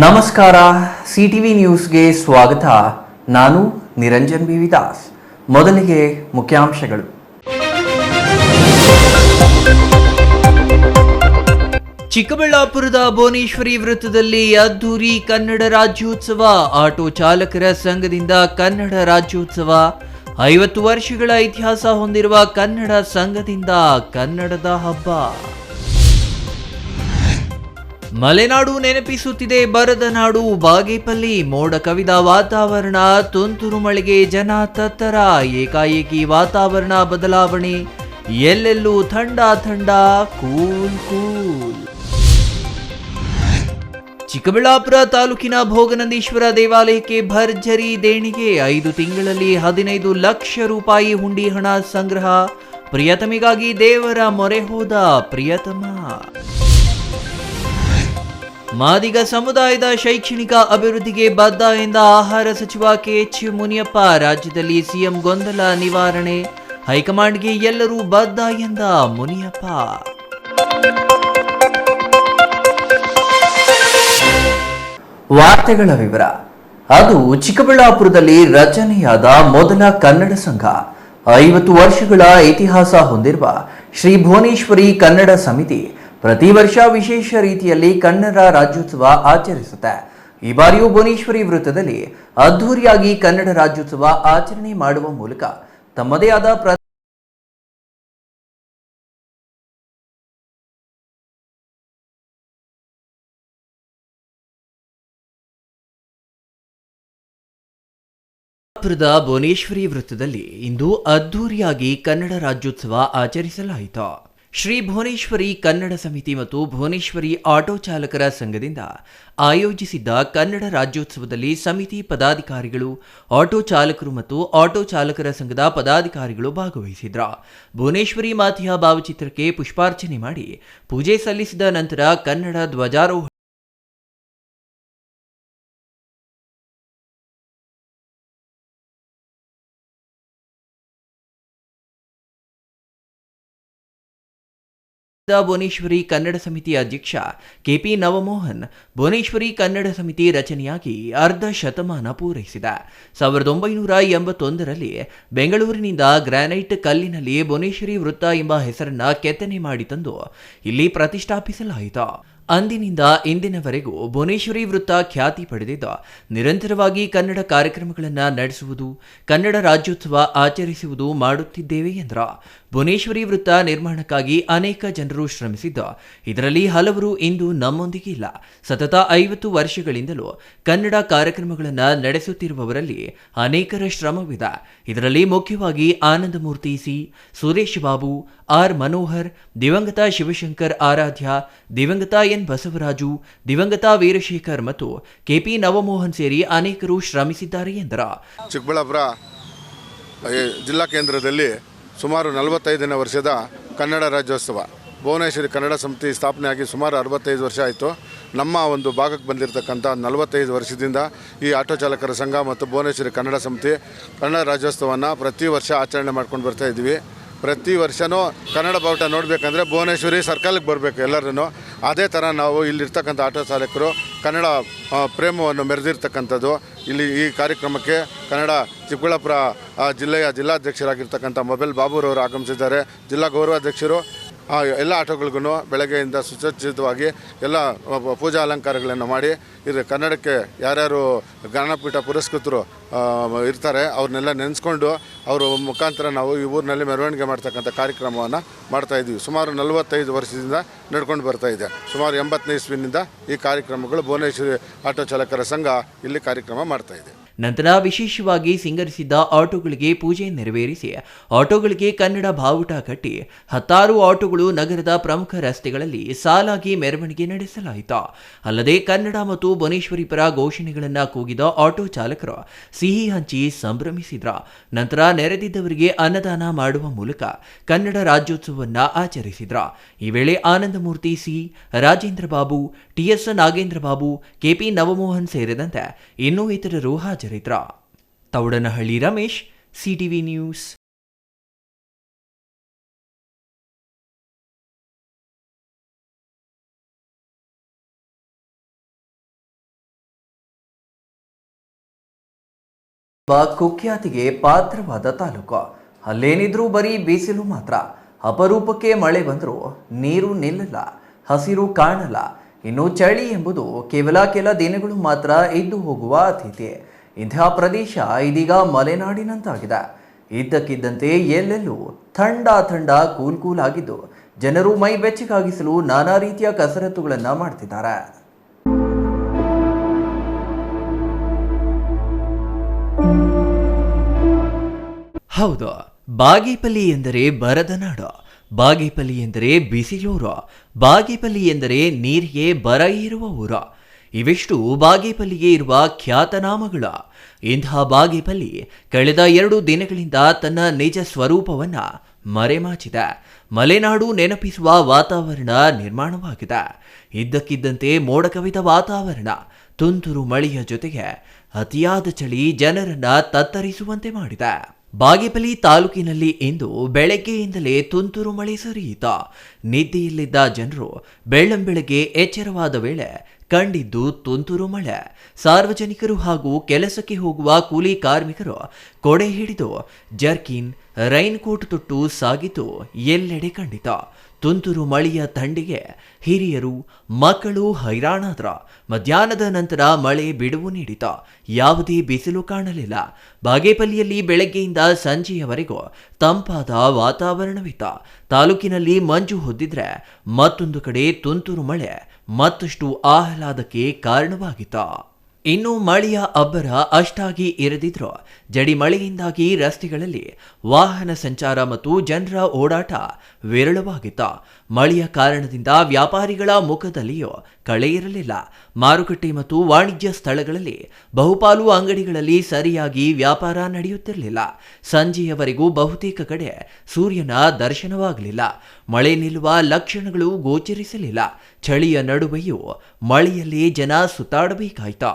ನಮಸ್ಕಾರ. ಸಿಟಿವಿ ನ್ಯೂಸ್ಗೆ ಸ್ವಾಗತ. ನಾನು ನಿರಂಜನ್ ಬಿವಿದಾಸ್. ಮೊದಲಿಗೆ ಮುಖ್ಯಾಂಶಗಳು. ಚಿಕ್ಕಬಳ್ಳಾಪುರದ ಭುವನೇಶ್ವರಿ ವೃತ್ತದಲ್ಲಿ ಅದ್ದೂರಿ ಕನ್ನಡ ರಾಜ್ಯೋತ್ಸವ. ಆಟೋ ಚಾಲಕರ ಸಂಘದಿಂದ ಕನ್ನಡ ರಾಜ್ಯೋತ್ಸವ. 50 ವರ್ಷಗಳ ಇತಿಹಾಸ ಹೊಂದಿರುವ ಕನ್ನಡ ಸಂಘದಿಂದ ಕನ್ನಡದ ಹಬ್ಬ. ಮಲೆನಾಡು ನೆನಪಿಸುತ್ತಿದೆ ಬರದ ನಾಡು. ಬಾಗೇಪಲ್ಲಿ ಮೋಡ ಕವಿದ ವಾತಾವರಣ. ತುಂತುರು ಮಳೆಗೆ ಜನ ತತ್ತರ. ಏಕಾಏಕಿ ವಾತಾವರಣ ಬದಲಾವಣೆ. ಎಲ್ಲೆಲ್ಲೂ ಥಂಡ ಥಂಡ, ಕೂಲ್ ಕೂಲ್. ಚಿಕ್ಕಬಳ್ಳಾಪುರ ತಾಲೂಕಿನ ಭೋಗನಂದೀಶ್ವರ ದೇವಾಲಯಕ್ಕೆ ಭರ್ಜರಿ ದೇಣಿಗೆ. 5 ತಿಂಗಳಲ್ಲಿ 15 ಲಕ್ಷ ರೂಪಾಯಿ ಹುಂಡಿ ಹಣ ಸಂಗ್ರಹ. ಪ್ರಿಯತಮಿಗಾಗಿ ದೇವರ ಮೊರೆ ಹೋದ ಪ್ರಿಯತಮ. ಮಾದಿಗ ಸಮುದಾಯದ ಶೈಕ್ಷಣಿಕ ಅಭಿವೃದ್ಧಿಗೆ ಬದ್ಧ ಎಂದ ಆಹಾರ ಸಚಿವ ಕೆಎಚ್ ಮುನಿಯಪ್ಪ. ರಾಜ್ಯದಲ್ಲಿ ಸಿಎಂ ಗೊಂದಲ ನಿವಾರಣೆ. ಹೈಕಮಾಂಡ್ಗೆ ಎಲ್ಲರೂ ಬದ್ಧ ಎಂದ ಮುನಿಯಪ್ಪ. ವಾರ್ತೆಗಳ ವಿವರ. ಅದು ಚಿಕ್ಕಬಳ್ಳಾಪುರದಲ್ಲಿ ರಚನೆಯಾದ ಮೊದಲ ಕನ್ನಡ ಸಂಘ. 50 ವರ್ಷಗಳ ಇತಿಹಾಸ ಹೊಂದಿರುವ ಶ್ರೀ ಭುವನೇಶ್ವರಿ ಕನ್ನಡ ಸಮಿತಿ ಪ್ರತಿ ವರ್ಷ ವಿಶೇಷ ರೀತಿಯಲ್ಲಿ ಕನ್ನಡ ರಾಜ್ಯೋತ್ಸವ ಆಚರಿಸುತ್ತೆ. ಈ ಬಾರಿಯೂ ಭುವನೇಶ್ವರಿ ವೃತ್ತದಲ್ಲಿ ಅದ್ದೂರಿಯಾಗಿ ಕನ್ನಡ ರಾಜ್ಯೋತ್ಸವ ಆಚರಣೆ ಮಾಡುವ ಮೂಲಕ ತಮ್ಮದೇ ಆದ ಭುವನೇಶ್ವರಿ ವೃತ್ತದಲ್ಲಿ ಇಂದು ಅದ್ದೂರಿಯಾಗಿ ಕನ್ನಡ ರಾಜ್ಯೋತ್ಸವ ಆಚರಿಸಲಾಯಿತು. ಶ್ರೀ ಭುವನೇಶ್ವರಿ ಕನ್ನಡ ಸಮಿತಿ ಮತ್ತು ಭುವನೇಶ್ವರಿ ಆಟೋ ಚಾಲಕರ ಸಂಘದಿಂದ ಆಯೋಜಿಸಿದ್ದ ಕನ್ನಡ ರಾಜ್ಯೋತ್ಸವದಲ್ಲಿ ಸಮಿತಿ ಪದಾಧಿಕಾರಿಗಳು, ಆಟೋ ಚಾಲಕರು ಮತ್ತು ಆಟೋ ಚಾಲಕರ ಸಂಘದ ಪದಾಧಿಕಾರಿಗಳು ಭಾಗವಹಿಸಿದ್ರು. ಭುವನೇಶ್ವರಿ ಮಾತೆಯ ಭಾವಚಿತ್ರಕ್ಕೆ ಪುಷ್ಪಾರ್ಚನೆ ಮಾಡಿ ಪೂಜೆ ಸಲ್ಲಿಸಿದ ನಂತರ ಕನ್ನಡ ಧ್ವಜಾರೋಹಣ ಭುವನೇಶ್ವರಿ ಕನ್ನಡ ಸಮಿತಿ ಅಧ್ಯಕ್ಷ ಕೆಪಿ ನವಮೋಹನ್. ಭುವನೇಶ್ವರಿ ಕನ್ನಡ ಸಮಿತಿ ರಚನೆಯಾಗಿ ಅರ್ಧ ಶತಮಾನ ಪೂರೈಸಿದೆ. 1981ರಲ್ಲಿ ಬೆಂಗಳೂರಿನಿಂದ ಗ್ರಾನೈಟ್ ಕಲ್ಲಿನಲ್ಲಿ ಭುವನೇಶ್ವರಿ ವೃತ್ತ ಎಂಬ ಹೆಸರನ್ನ ಕೆತ್ತನೆ ಮಾಡಿ ತಂದು ಇಲ್ಲಿ ಪ್ರತಿಷ್ಠಾಪಿಸಲಾಯಿತು. ಅಂದಿನಿಂದ ಇಂದಿನವರೆಗೂ ಭುವನೇಶ್ವರಿ ವೃತ್ತ ಖ್ಯಾತಿ ಪಡೆದಿದ್ದು ನಿರಂತರವಾಗಿ ಕನ್ನಡ ಕಾರ್ಯಕ್ರಮಗಳನ್ನು ನಡೆಸುವುದು, ಕನ್ನಡ ರಾಜ್ಯೋತ್ಸವ ಆಚರಿಸುವುದು ಮಾಡುತ್ತಿದ್ದೇವೆ ಎಂದರು. ಭುವನೇಶ್ವರಿ ವೃತ್ತ ನಿರ್ಮಾಣಕ್ಕಾಗಿ ಅನೇಕ ಜನರು ಶ್ರಮಿಸಿದ್ದು ಇದರಲ್ಲಿ ಹಲವರು ಇಂದು ನಮ್ಮೊಂದಿಗೆ ಇಲ್ಲ. ಸತತ 50 ವರ್ಷಗಳಿಂದಲೂ ಕನ್ನಡ ಕಾರ್ಯಕ್ರಮಗಳನ್ನು ನಡೆಸುತ್ತಿರುವವರಲ್ಲಿ ಅನೇಕರ ಶ್ರಮವಿದೆ. ಇದರಲ್ಲಿ ಮುಖ್ಯವಾಗಿ ಆನಂದಮೂರ್ತಿ ಸಿ, ಸುರೇಶ್ ಬಾಬು, ಆರ್ ಮನೋಹರ್, ದಿವಂಗತ ಶಿವಶಂಕರ್ ಆರಾಧ್ಯ, ದಿವಂಗತ ಎನ್ ಬಸವರಾಜು, ದಿವಂಗತ ವೀರಶೇಖರ್ ಮತ್ತು ಕೆಪಿ ನವಮೋಹನ್ ಸೇರಿ ಅನೇಕರು ಶ್ರಮಿಸಿದ್ದಾರೆ ಎಂದರು. ಚಿಕ್ಕಬಳ್ಳಾಪುರ ಜಿಲ್ಲಾ ಕೇಂದ್ರದಲ್ಲಿ ಸುಮಾರು 45ನೇ ವರ್ಷದ ಕನ್ನಡ ರಾಜ್ಯೋತ್ಸವ ಭುವನೇಶ್ವರಿ ಕನ್ನಡ ಸಮಿತಿ ಸ್ಥಾಪನೆಯಾಗಿ ಸುಮಾರು 65 ವರ್ಷ ಆಯಿತು. ನಮ್ಮ ಒಂದು ಭಾಗಕ್ಕೆ ಬಂದಿರತಕ್ಕಂಥ 45 ವರ್ಷದಿಂದ ಈ ಆಟೋ ಚಾಲಕರ ಸಂಘ ಮತ್ತು ಭುವನೇಶ್ವರಿ ಕನ್ನಡ ಸಮಿತಿ ಕನ್ನಡ ರಾಜ್ಯೋತ್ಸವವನ್ನು ಪ್ರತಿ ವರ್ಷ ಆಚರಣೆ ಮಾಡ್ಕೊಂಡು ಬರ್ತಾ ಇದ್ದೀವಿ. ಪ್ರತಿ ವರ್ಷವೂ ಕನ್ನಡ ಬಾವುಟ ನೋಡಬೇಕಂದ್ರೆ ಭುವನೇಶ್ವರಿ ಸರ್ಕಲ್ಗೆ ಬರಬೇಕು ಎಲ್ಲರೂ. ಅದೇ ಥರ ನಾವು ಇಲ್ಲಿರ್ತಕ್ಕಂಥ ಆಟೋ ಚಾಲಕರು ಕನ್ನಡ ಪ್ರೇಮವನ್ನು ಮೆರೆದಿರ್ತಕ್ಕಂಥದ್ದು. ಇಲ್ಲಿ ಈ ಕಾರ್ಯಕ್ರಮಕ್ಕೆ ಕನ್ನಡ ಚಿಕ್ಕಬಳ್ಳಾಪುರ ಜಿಲ್ಲೆಯ ಜಿಲ್ಲಾಧ್ಯಕ್ಷರಾಗಿರ್ತಕ್ಕಂಥ ಮೊಬೈಲ್ ಬಾಬುರವರು ಆಗಮಿಸಿದ್ದಾರೆ. ಜಿಲ್ಲಾ ಗೌರವಾಧ್ಯಕ್ಷರು ಎಲ್ಲ ಆಟೋಗಳಿಗೂ ಬೆಳಗ್ಗೆಯಿಂದ ಸುಸಜ್ಜಿತವಾಗಿ ಎಲ್ಲ ಪೂಜಾ ಅಲಂಕಾರಗಳನ್ನು ಮಾಡಿ ಇದು ಕನ್ನಡಕ್ಕೆ ಯಾರ್ಯಾರು ಜ್ಞಾನಪೀಠ ಪುರಸ್ಕೃತರು ಇರ್ತಾರೆ ಅವ್ರನ್ನೆಲ್ಲ ನೆನೆಸ್ಕೊಂಡು ಅವರ ಮುಖಾಂತರ ನಾವು ಈ ಊರಿನಲ್ಲಿ ಮೆರವಣಿಗೆ ಮಾಡ್ತಕ್ಕಂಥ ಕಾರ್ಯಕ್ರಮವನ್ನು ಮಾಡ್ತಾಯಿದ್ದೀವಿ. ಸುಮಾರು 45 ವರ್ಷದಿಂದ ನಡ್ಕೊಂಡು ಬರ್ತಾಯಿದೆ. ಸುಮಾರು 80ನೇ ಇಸ್ವಿನಿಂದ ಈ ಕಾರ್ಯಕ್ರಮಗಳು ಭುವನೇಶ್ವರಿ ಆಟೋ ಚಾಲಕರ ಸಂಘ ಇಲ್ಲಿ ಕಾರ್ಯಕ್ರಮ ಮಾಡ್ತಾಯಿದೆ. ನಂತರ ವಿಶೇಷವಾಗಿ ಸಿಂಗರಿಸಿದ್ದ ಆಟೋಗಳಿಗೆ ಪೂಜೆ ನೆರವೇರಿಸಿ ಆಟೋಗಳಿಗೆ ಕನ್ನಡ ಬಾವುಟ ಕಟ್ಟಿ 10 ಆಟೋಗಳು ನಗರದ ಪ್ರಮುಖ ರಸ್ತೆಗಳಲ್ಲಿ ಸಾಲಾಗಿ ಮೆರವಣಿಗೆ ನಡೆಸಲಾಯಿತು. ಅಲ್ಲದೆ ಕನ್ನಡ ಮತ್ತು ಭುವನೇಶ್ವರಿ ಪರ ಘೋಷಣೆಗಳನ್ನು ಕೂಗಿದ ಆಟೋ ಚಾಲಕರು ಸಿಹಿ ಹಂಚಿ ಸಂಭ್ರಮಿಸಿದ್ರ. ನಂತರ ನೆರೆದಿದ್ದವರಿಗೆ ಅನ್ನದಾನ ಮಾಡುವ ಮೂಲಕ ಕನ್ನಡ ರಾಜ್ಯೋತ್ಸವವನ್ನು ಆಚರಿಸಿದ್ರ. ಈ ವೇಳೆ Anandamurthy C, Rajendra Babu, TS Nagendra Babu, KP Navamohan ಸೇರಿದಂತೆ ಇನ್ನೂ ಇತರರು ಹಾಜರಿದ್ದರು. Thoudanahalli Ramesh, CTV news. ಕುಖ್ಯಾತಿಗೆ ಪಾತ್ರವಾದ ತಾಲೂಕು. ಅಲ್ಲೇನಿದ್ರೂ ಬರೀ ಬಿಸಿಲು ಮಾತ್ರ. ಅಪರೂಪಕ್ಕೆ ಮಳೆ ಬಂದರೂ ನೀರು ನಿಲ್ಲಲ್ಲ, ಹಸಿರು ಕಾಣಲ್ಲ. ಇನ್ನು ಚಳಿ ಎಂಬುದು ಕೇವಲ ಕೆಲ ದಿನಗಳು ಮಾತ್ರ ಇದ್ದು ಹೋಗುವ ಅತಿಥಿ. ಇಂತಹ ಪ್ರದೇಶ ಇದೀಗ ಮಲೆನಾಡಿನಂತಾಗಿದೆ. ಇದ್ದಕ್ಕಿದ್ದಂತೆ ಎಲ್ಲೆಲ್ಲೂ ಥಂಡ ಕೂಲ್ ಆಗಿದ್ದು ಜನರು ಮೈ ಬೆಚ್ಚಗಾಗಿಸಲು ನಾನಾ ರೀತಿಯ ಕಸರತ್ತುಗಳನ್ನು ಮಾಡ್ತಿದ್ದಾರೆ. ಹೌದು, ಬಾಗೇಪಲ್ಲಿ ಎಂದರೆ ಬರದ ನಾಡು, ಬಾಗೇಪಲ್ಲಿ ಎಂದರೆ ಬಿಸಿಲೂರು, ಬಾಗೇಪಲ್ಲಿ ಎಂದರೆ ನೀರಿಗೆ ಬರ ಇರುವ ಊರು. ಇವೆಷ್ಟು ಬಾಗೇಪಲ್ಲಿಗೆ ಇರುವ ಖ್ಯಾತನಾಮಗಳು. ಇಂತಹ ಬಾಗೇಪಲ್ಲಿ ಕಳೆದ 2 ದಿನಗಳಿಂದ ತನ್ನ ನಿಜ ಸ್ವರೂಪವನ್ನು ಮರೆಮಾಚಿದೆ. ಮಲೆನಾಡು ನೆನಪಿಸುವ ವಾತಾವರಣ ನಿರ್ಮಾಣವಾಗಿದೆ. ಇದ್ದಕ್ಕಿದ್ದಂತೆ ಮೋಡ ಕವಿದ ವಾತಾವರಣ, ತುಂತುರು ಮಳೆಯ ಜೊತೆಗೆ ಅತಿಯಾದ ಚಳಿ ಜನರನ್ನ ತತ್ತರಿಸುವಂತೆ ಮಾಡಿದೆ. ಬಾಗೇಪಲ್ಲಿ ತಾಲೂಕಿನಲ್ಲಿ ಇಂದು ಬೆಳಗ್ಗೆಯಿಂದಲೇ ತುಂತುರು ಮಳೆ ಸುರಿಯಿತು. ನಿದ್ದೆಯಲ್ಲಿದ್ದ ಜನರು ಬೆಳ್ಳಂಬೆಳಗ್ಗೆ ಎಚ್ಚರವಾದ ವೇಳೆ ಕಂಡಿದ್ದು ತುಂತುರು ಮಳೆ. ಸಾರ್ವಜನಿಕರು ಹಾಗೂ ಕೆಲಸಕ್ಕೆ ಹೋಗುವ ಕೂಲಿ ಕಾರ್ಮಿಕರು ಕೊಡೆ ಹಿಡಿದು ಜರ್ಕಿನ್, ರೈನ್ ಕೋಟ್ ತೊಟ್ಟು ಸಾಗಿದ್ದು ಎಲ್ಲೆಡೆ ಕಂಡಿತ. ತುಂತುರು ಮಳೆಯ ತಂಡಿಗೆ ಹಿರಿಯರು, ಮಕ್ಕಳು ಹೈರಾಣಾದ್ರ. ಮಧ್ಯಾಹ್ನದ ನಂತರ ಮಳೆ ಬಿಡುವು ನೀಡಿತ. ಯಾವುದೇ ಬಿಸಿಲು ಕಾಣಲಿಲ್ಲ. ಬಾಗೇಪಲ್ಲಿಯಲ್ಲಿ ಬೆಳಗ್ಗೆಯಿಂದ ಸಂಜೆಯವರೆಗೂ ತಂಪಾದ ವಾತಾವರಣವಿತ್ತು. ತಾಲೂಕಿನಲ್ಲಿ ಮಂಜು ಹೊದ್ದಿದ್ರೆ ಮತ್ತೊಂದು ಕಡೆ ತುಂತುರು ಮಳೆ ಮತ್ತಷ್ಟು ಆಹ್ಲಾದಕ್ಕೆ ಕಾರಣವಾಗಿತ್ತು. ಇನ್ನು ಮಳೆಯ ಅಬ್ಬರ ಅಷ್ಟಾಗಿ ಇರದಿದ್ರೂ ಜಡಿ ಮಳೆಯಿಂದಾಗಿ ರಸ್ತೆಗಳಲ್ಲಿ ವಾಹನ ಸಂಚಾರ ಮತ್ತು ಜನರ ಓಡಾಟ ವಿರಳವಾಗಿತ್ತು. ಮಳೆಯ ಕಾರಣದಿಂದ ವ್ಯಾಪಾರಿಗಳ ಮುಖದಲ್ಲಿಯೂ ಕಳೆ ಇರಲಿಲ್ಲ. ಮಾರುಕಟ್ಟೆ ಮತ್ತು ವಾಣಿಜ್ಯ ಸ್ಥಳಗಳಲ್ಲಿ ಬಹುಪಾಲು ಅಂಗಡಿಗಳಲ್ಲಿ ಸರಿಯಾಗಿ ವ್ಯಾಪಾರ ನಡೆಯುತ್ತಿರಲಿಲ್ಲ. ಸಂಜೆಯವರೆಗೂ ಬಹುತೇಕ ಕಡೆ ಸೂರ್ಯನ ದರ್ಶನವಾಗಲಿಲ್ಲ. ಮಳೆ ನಿಲ್ಲುವ ಲಕ್ಷಣಗಳು ಗೋಚರಿಸಲಿಲ್ಲ. ಚಳಿಯ ನಡುವೆಯೂ ಮಳೆಯಲ್ಲಿ ಜನ ಸುತ್ತಾಡಬೇಕಾಯಿತು.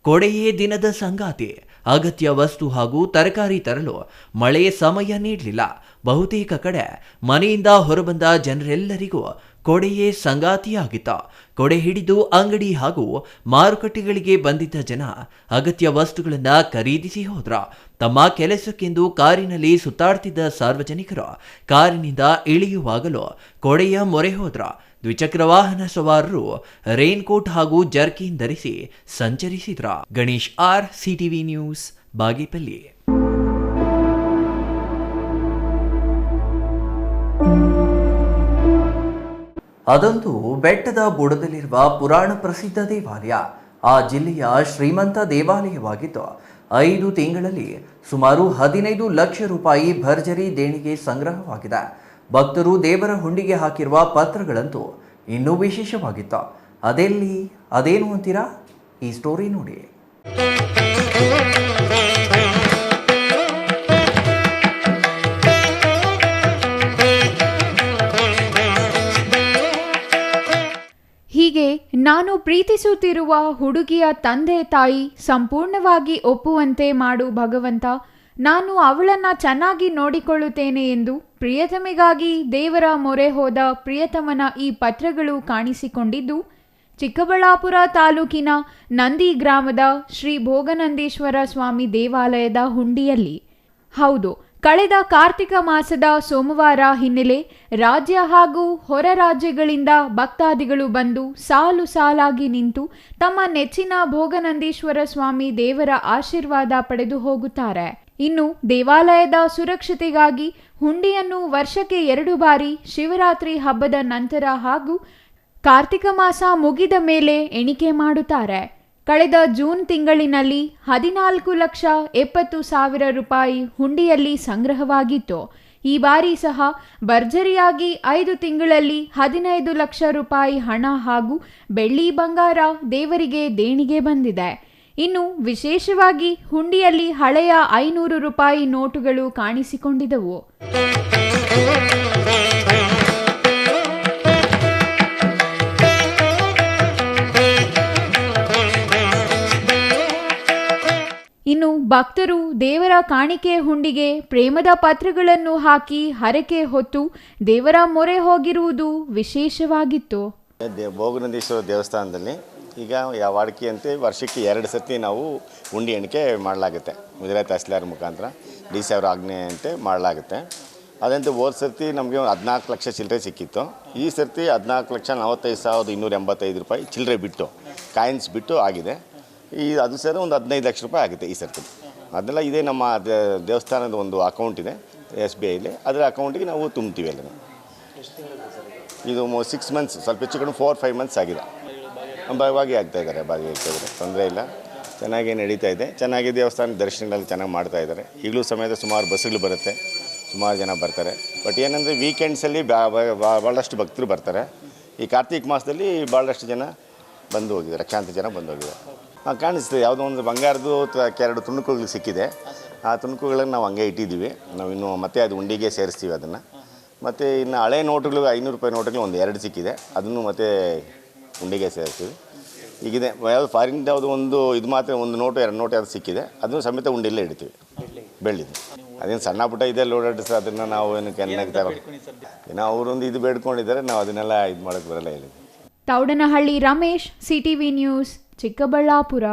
ಕೊಡೆಯೇ ದಿನದ ಸಂಗಾತಿ. ಅಗತ್ಯ ವಸ್ತು ಹಾಗೂ ತರಕಾರಿ ತರಲು ಮಳೆ ಸಮಯ ನೀಡಲಿಲ್ಲ. ಬಹುತೇಕ ಕಡೆ ಮನೆಯಿಂದ ಹೊರಬಂದ ಜನರೆಲ್ಲರಿಗೂ ಕೊಡೆಯೇ ಸಂಗಾತಿಯಾಗಿತ್ತು. ಕೊಡೆ ಹಿಡಿದು ಅಂಗಡಿ ಹಾಗೂ ಮಾರುಕಟ್ಟೆಗಳಿಗೆ ಬಂದಿದ್ದ ಜನ ಅಗತ್ಯ ವಸ್ತುಗಳನ್ನು ಖರೀದಿಸಿ ಹೋದ್ರ. ತಮ್ಮ ಕೆಲಸಕ್ಕೆಂದು ಕಾರಿನಲ್ಲಿ ಸುತ್ತಾಡ್ತಿದ್ದ ಸಾರ್ವಜನಿಕರು ಕಾರಿನಿಂದ ಇಳಿಯುವಾಗಲೂ ಕೊಡೆಯ ಮೊರೆ ಹೋದ್ರ. ದ್ವಿಚಕ್ರ ವಾಹನ ಸವಾರರು ರೈನ್ ಕೋಟ್ ಹಾಗೂ ಜರ್ಕಿನ್ ಧರಿಸಿ ಸಂಚರಿಸಿದ್ರ. Ganesh R, CTV news, Bagepalli. ಅದೊಂದು ಬೆಟ್ಟದ ಬುಡದಲ್ಲಿರುವ ಪುರಾಣ ಪ್ರಸಿದ್ಧ ದೇವಾಲಯ. ಆ ಜಿಲ್ಲೆಯ ಶ್ರೀಮಂತ ದೇವಾಲಯವಾಗಿದ್ದು 5 ತಿಂಗಳಲ್ಲಿ ಸುಮಾರು 15 ಲಕ್ಷ ರೂಪಾಯಿ ಭರ್ಜರಿ ದೇಣಿಗೆ ಸಂಗ್ರಹವಾಗಿದೆ. ಭಕ್ತರು ದೇವರ ಹುಂಡಿಗೆ ಹಾಕಿರುವ ಪತ್ರಗಳಂತೂ ಇನ್ನೂ ವಿಶೇಷವಾಗಿತ್ತು. ಅದೇನು ಅಂತೀರಾ? ಈ ಸ್ಟೋರಿ ನೋಡಿ. ಹೀಗೆ ನಾನು ಪ್ರೀತಿಸುತ್ತಿರುವ ಹುಡುಗಿಯ ತಂದೆ ತಾಯಿ ಸಂಪೂರ್ಣವಾಗಿ ಒಪ್ಪುವಂತೆ ಮಾಡು ಭಗವಂತ. ನಾನು ಅವಳನ್ನ ಚೆನ್ನಾಗಿ ನೋಡಿಕೊಳ್ಳುತ್ತೇನೆ ಎಂದು ಪ್ರಿಯತಮೆಗಾಗಿ ದೇವರ ಮೊರೆ ಹೋದ ಪ್ರಿಯತಮನ ಈ ಪತ್ರಗಳು ಕಾಣಿಸಿಕೊಂಡಿದ್ದು ಚಿಕ್ಕಬಳ್ಳಾಪುರ ತಾಲೂಕಿನ ನಂದಿ ಗ್ರಾಮದ ಶ್ರೀ ಭೋಗನಂದೀಶ್ವರ ಸ್ವಾಮಿ ದೇವಾಲಯದ ಹುಂಡಿಯಲ್ಲಿ. ಹೌದು, ಕಳೆದ ಕಾರ್ತಿಕ ಮಾಸದ ಸೋಮವಾರ ಹಿನ್ನೆಲೆ ರಾಜ್ಯ ಹಾಗೂ ಹೊರ ರಾಜ್ಯಗಳಿಂದ ಭಕ್ತಾದಿಗಳು ಬಂದು ಸಾಲು ಸಾಲಾಗಿ ನಿಂತು ತಮ್ಮ ನೆಚ್ಚಿನ ಭೋಗನಂದೀಶ್ವರ ಸ್ವಾಮಿ ದೇವರ ಆಶೀರ್ವಾದ ಪಡೆದು ಹೋಗುತ್ತಾರೆ. ಇನ್ನು ದೇವಾಲಯದ ಸುರಕ್ಷತೆಗಾಗಿ ಹುಂಡಿಯನ್ನು ವರ್ಷಕ್ಕೆ 2 ಬಾರಿ ಶಿವರಾತ್ರಿ ಹಬ್ಬದ ನಂತರ ಹಾಗೂ ಕಾರ್ತಿಕ ಮಾಸ ಮುಗಿದ ಮೇಲೆ ಎಣಿಕೆ ಮಾಡುತ್ತಾರೆ. ಕಳೆದ ಜೂನ್ ತಿಂಗಳಿನಲ್ಲಿ 14,70,000 ರೂಪಾಯಿ ಹುಂಡಿಯಲ್ಲಿ ಸಂಗ್ರಹವಾಗಿತ್ತು. ಈ ಬಾರಿ ಸಹ ಭರ್ಜರಿಯಾಗಿ 5 ತಿಂಗಳಲ್ಲಿ 15 ಲಕ್ಷ ರೂಪಾಯಿ ಹಣ ಹಾಗೂ ಬೆಳ್ಳಿ ಬಂಗಾರ ದೇವರಿಗೆ ದೇಣಿಗೆ ಬಂದಿದೆ. ಇನ್ನು ವಿಶೇಷವಾಗಿ ಹುಂಡಿಯಲ್ಲಿ ಹಳೆಯ 500 ರೂಪಾಯಿ ನೋಟುಗಳು ಕಾಣಿಸಿಕೊಂಡಿದ್ದವು. ಭಕ್ತರು ದೇವರ ಕಾಣಿಕೆ ಹುಂಡಿಗೆ ಪ್ರೇಮದ ಪತ್ರಗಳನ್ನು ಹಾಕಿ ಹರಕೆ ಹೊತ್ತು ದೇವರ ಮೊರೆ ಹೋಗಿರುವುದು ವಿಶೇಷವಾಗಿತ್ತು. ಭೋಗನಂದೀಶ್ವರ ದೇವಸ್ಥಾನದಲ್ಲಿ ಈಗ ಯಾವ ವಾಡಿಕೆಯಂತೆ ವರ್ಷಕ್ಕೆ 2 ಸರ್ತಿ ನಾವು ಉಂಡಿ ಎಣಿಕೆ ಮಾಡಲಾಗುತ್ತೆ. ಮುಜರಾಯಿ ತಹಸೀಲ್ದಾರ್ ಮುಖಾಂತರ DC ಅವರ ಆಜ್ಞೆಯಂತೆ ಮಾಡಲಾಗುತ್ತೆ. ಅದಂತೆ ಹೋದ ಸರ್ತಿ ನಮಗೆ 14 ಲಕ್ಷ ಚಿಲ್ಲರೆ ಸಿಕ್ಕಿತ್ತು. ಈ ಸರ್ತಿ 14,45,285 ರೂಪಾಯಿ ಚಿಲ್ಲರೆ ಬಿಟ್ಟು ಕಾಯಿನ್ಸ್ ಬಿಟ್ಟು ಆಗಿದೆ. ಅದು ಸರಿ ಒಂದು 15 ಲಕ್ಷ ರೂಪಾಯಿ ಆಗುತ್ತೆ ಈ ಸರ್ತಿ. ಅದೆಲ್ಲ ಇದೇ ನಮ್ಮ ದೇವಸ್ಥಾನದ ಒಂದು ಅಕೌಂಟ್ ಇದೆ SBIಲಿ, ಅದರ ಅಕೌಂಟಿಗೆ ನಾವು ತುಂಬ್ತೀವಿ ಎಲ್ಲ. ಇದು 6 ಮಂತ್ಸ್, ಸ್ವಲ್ಪ ಹೆಚ್ಚು ಕಡೆ 4-5 ಮಂತ್ಸ್ ಆಗಿದೆ. ಭಾಗವಾಗಿ ಆಗ್ತಾಯಿದ್ದಾರೆ, ತೊಂದರೆ ಇಲ್ಲ, ಚೆನ್ನಾಗಿ ನಡೀತಾ ಇದೆ. ಚೆನ್ನಾಗಿ ದೇವಸ್ಥಾನ ದರ್ಶನಗಳಲ್ಲಿ ಚೆನ್ನಾಗಿ ಮಾಡ್ತಾಯಿದ್ದಾರೆ. ಈಗಲೂ ಸಮೇತ ಸುಮಾರು ಬಸ್ಸುಗಳು ಬರುತ್ತೆ, ಸುಮಾರು ಜನ ಬರ್ತಾರೆ. ಬಟ್ ಏನಂದರೆ ವೀಕೆಂಡ್ಸಲ್ಲಿ ಭಾಳಷ್ಟು ಭಕ್ತರು ಬರ್ತಾರೆ. ಈ ಕಾರ್ತಿಕ ಮಾಸದಲ್ಲಿ ಭಾಳಷ್ಟು ಜನ ಬಂದು ಹೋಗಿದ್ದಾರೆ, ಲಕ್ಷಾಂತರ ಜನ ಬಂದು ಹೋಗಿದ್ದಾರೆ. ಕಾಣಿಸ್ತದೆ ಯಾವುದೋ ಒಂದು ಬಂಗಾರದ್ದು 2 ತುಣುಕುಗಳು ಸಿಕ್ಕಿದೆ. ಆ ತುಣುಕುಗಳನ್ನು ನಾವು ಹಂಗೆ ಇಟ್ಟಿದ್ದೀವಿ. ನಾವಿನ್ನು ಮತ್ತೆ ಅದು ಉಂಡಿಗೆ ಸೇರಿಸ್ತೀವಿ ಅದನ್ನು. ಮತ್ತು ಇನ್ನು ಹಳೆ ನೋಟುಗಳು 500 ರೂಪಾಯಿ ನೋಟುಗಳು ಒಂದು 2 ಸಿಕ್ಕಿದೆ, ಅದನ್ನು ಮತ್ತೆ ಉಂಡಿಗೆ ಸೇರಿಸ್ತೀವಿ. ಈಗಿದೆ ಯಾವುದು ಫಾರಿನ್ದು ಯಾವುದೋ ಒಂದು ಇದು ಮಾತ್ರ ಒಂದು ನೋಟು 2 ನೋಟು ಯಾವುದು ಸಿಕ್ಕಿದೆ, ಅದನ್ನು ಸಮೇತ ಉಂಡಿಲ್ಲೇ ಇಡ್ತೀವಿ, ಬೆಳ್ಳಿದು. ಅದೇನು ಸಣ್ಣ ಪುಟ್ಟ ಇದೆ ಲೋಡಾಡ್ಸ್, ಅದನ್ನು ನಾವು ಏನಕ್ಕೆ ಏನೋ ಅವರೊಂದು ಇದು ಬೇಡ್ಕೊಂಡಿದ್ದಾರೆ, ನಾವು ಅದನ್ನೆಲ್ಲ ಇದು ಮಾಡೋಕ್ಕೆ ಬರಲ್ಲ ಹೇಳಿ. Thoudanahalli Ramesh, CTV news, Chikkaballapur.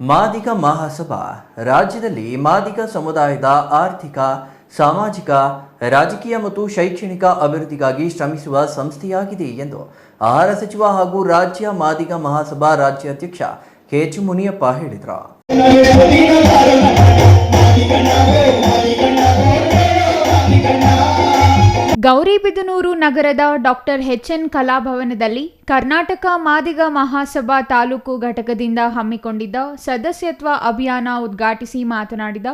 ಮಾದಿಗ ಮಹಾಸಭಾ ರಾಜ್ಯದಲ್ಲಿ ಮಾದಿಗ ಸಮುದಾಯದ ಆರ್ಥಿಕ, ಸಾಮಾಜಿಕ, ರಾಜಕೀಯ ಮತ್ತು ಶೈಕ್ಷಣಿಕ ಅಭಿವೃದ್ಧಿಗಾಗಿ ಶ್ರಮಿಸುವ ಸಂಸ್ಥೆಯಾಗಿದೆ ಎಂದು ಆಹಾರ ಸಚಿವ ಹಾಗೂ ರಾಜ್ಯ ಮಾದಿಗ ಮಹಾಸಭಾ ರಾಜ್ಯಾಧ್ಯಕ್ಷ KH ಮುನಿಯಪ್ಪ ಹೇಳಿದರು. ಗೌರಿಬಿದನೂರು ನಗರದ ಡಾಕ್ಟರ್ HN ಕಲಾಭವನದಲ್ಲಿ ಕರ್ನಾಟಕ ಮಾದಿಗ ಮಹಾಸಭಾ ತಾಲೂಕು ಘಟಕದಿಂದ ಹಮ್ಮಿಕೊಂಡಿದ್ದ ಸದಸ್ಯತ್ವ ಅಭಿಯಾನ ಉದ್ಘಾಟಿಸಿ ಮಾತನಾಡಿದ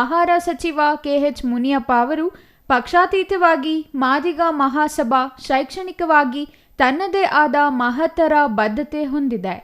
ಆಹಾರ ಸಚಿವ KH ಮುನಿಯಪ್ಪ ಅವರು, ಪಕ್ಷಾತೀತವಾಗಿ ಮಾದಿಗ ಮಹಾಸಭಾ ಶೈಕ್ಷಣಿಕವಾಗಿ ತನ್ನದೇ ಆದ ಮಹತ್ತರ ಬದ್ಧತೆ ಹೊಂದಿದೆ.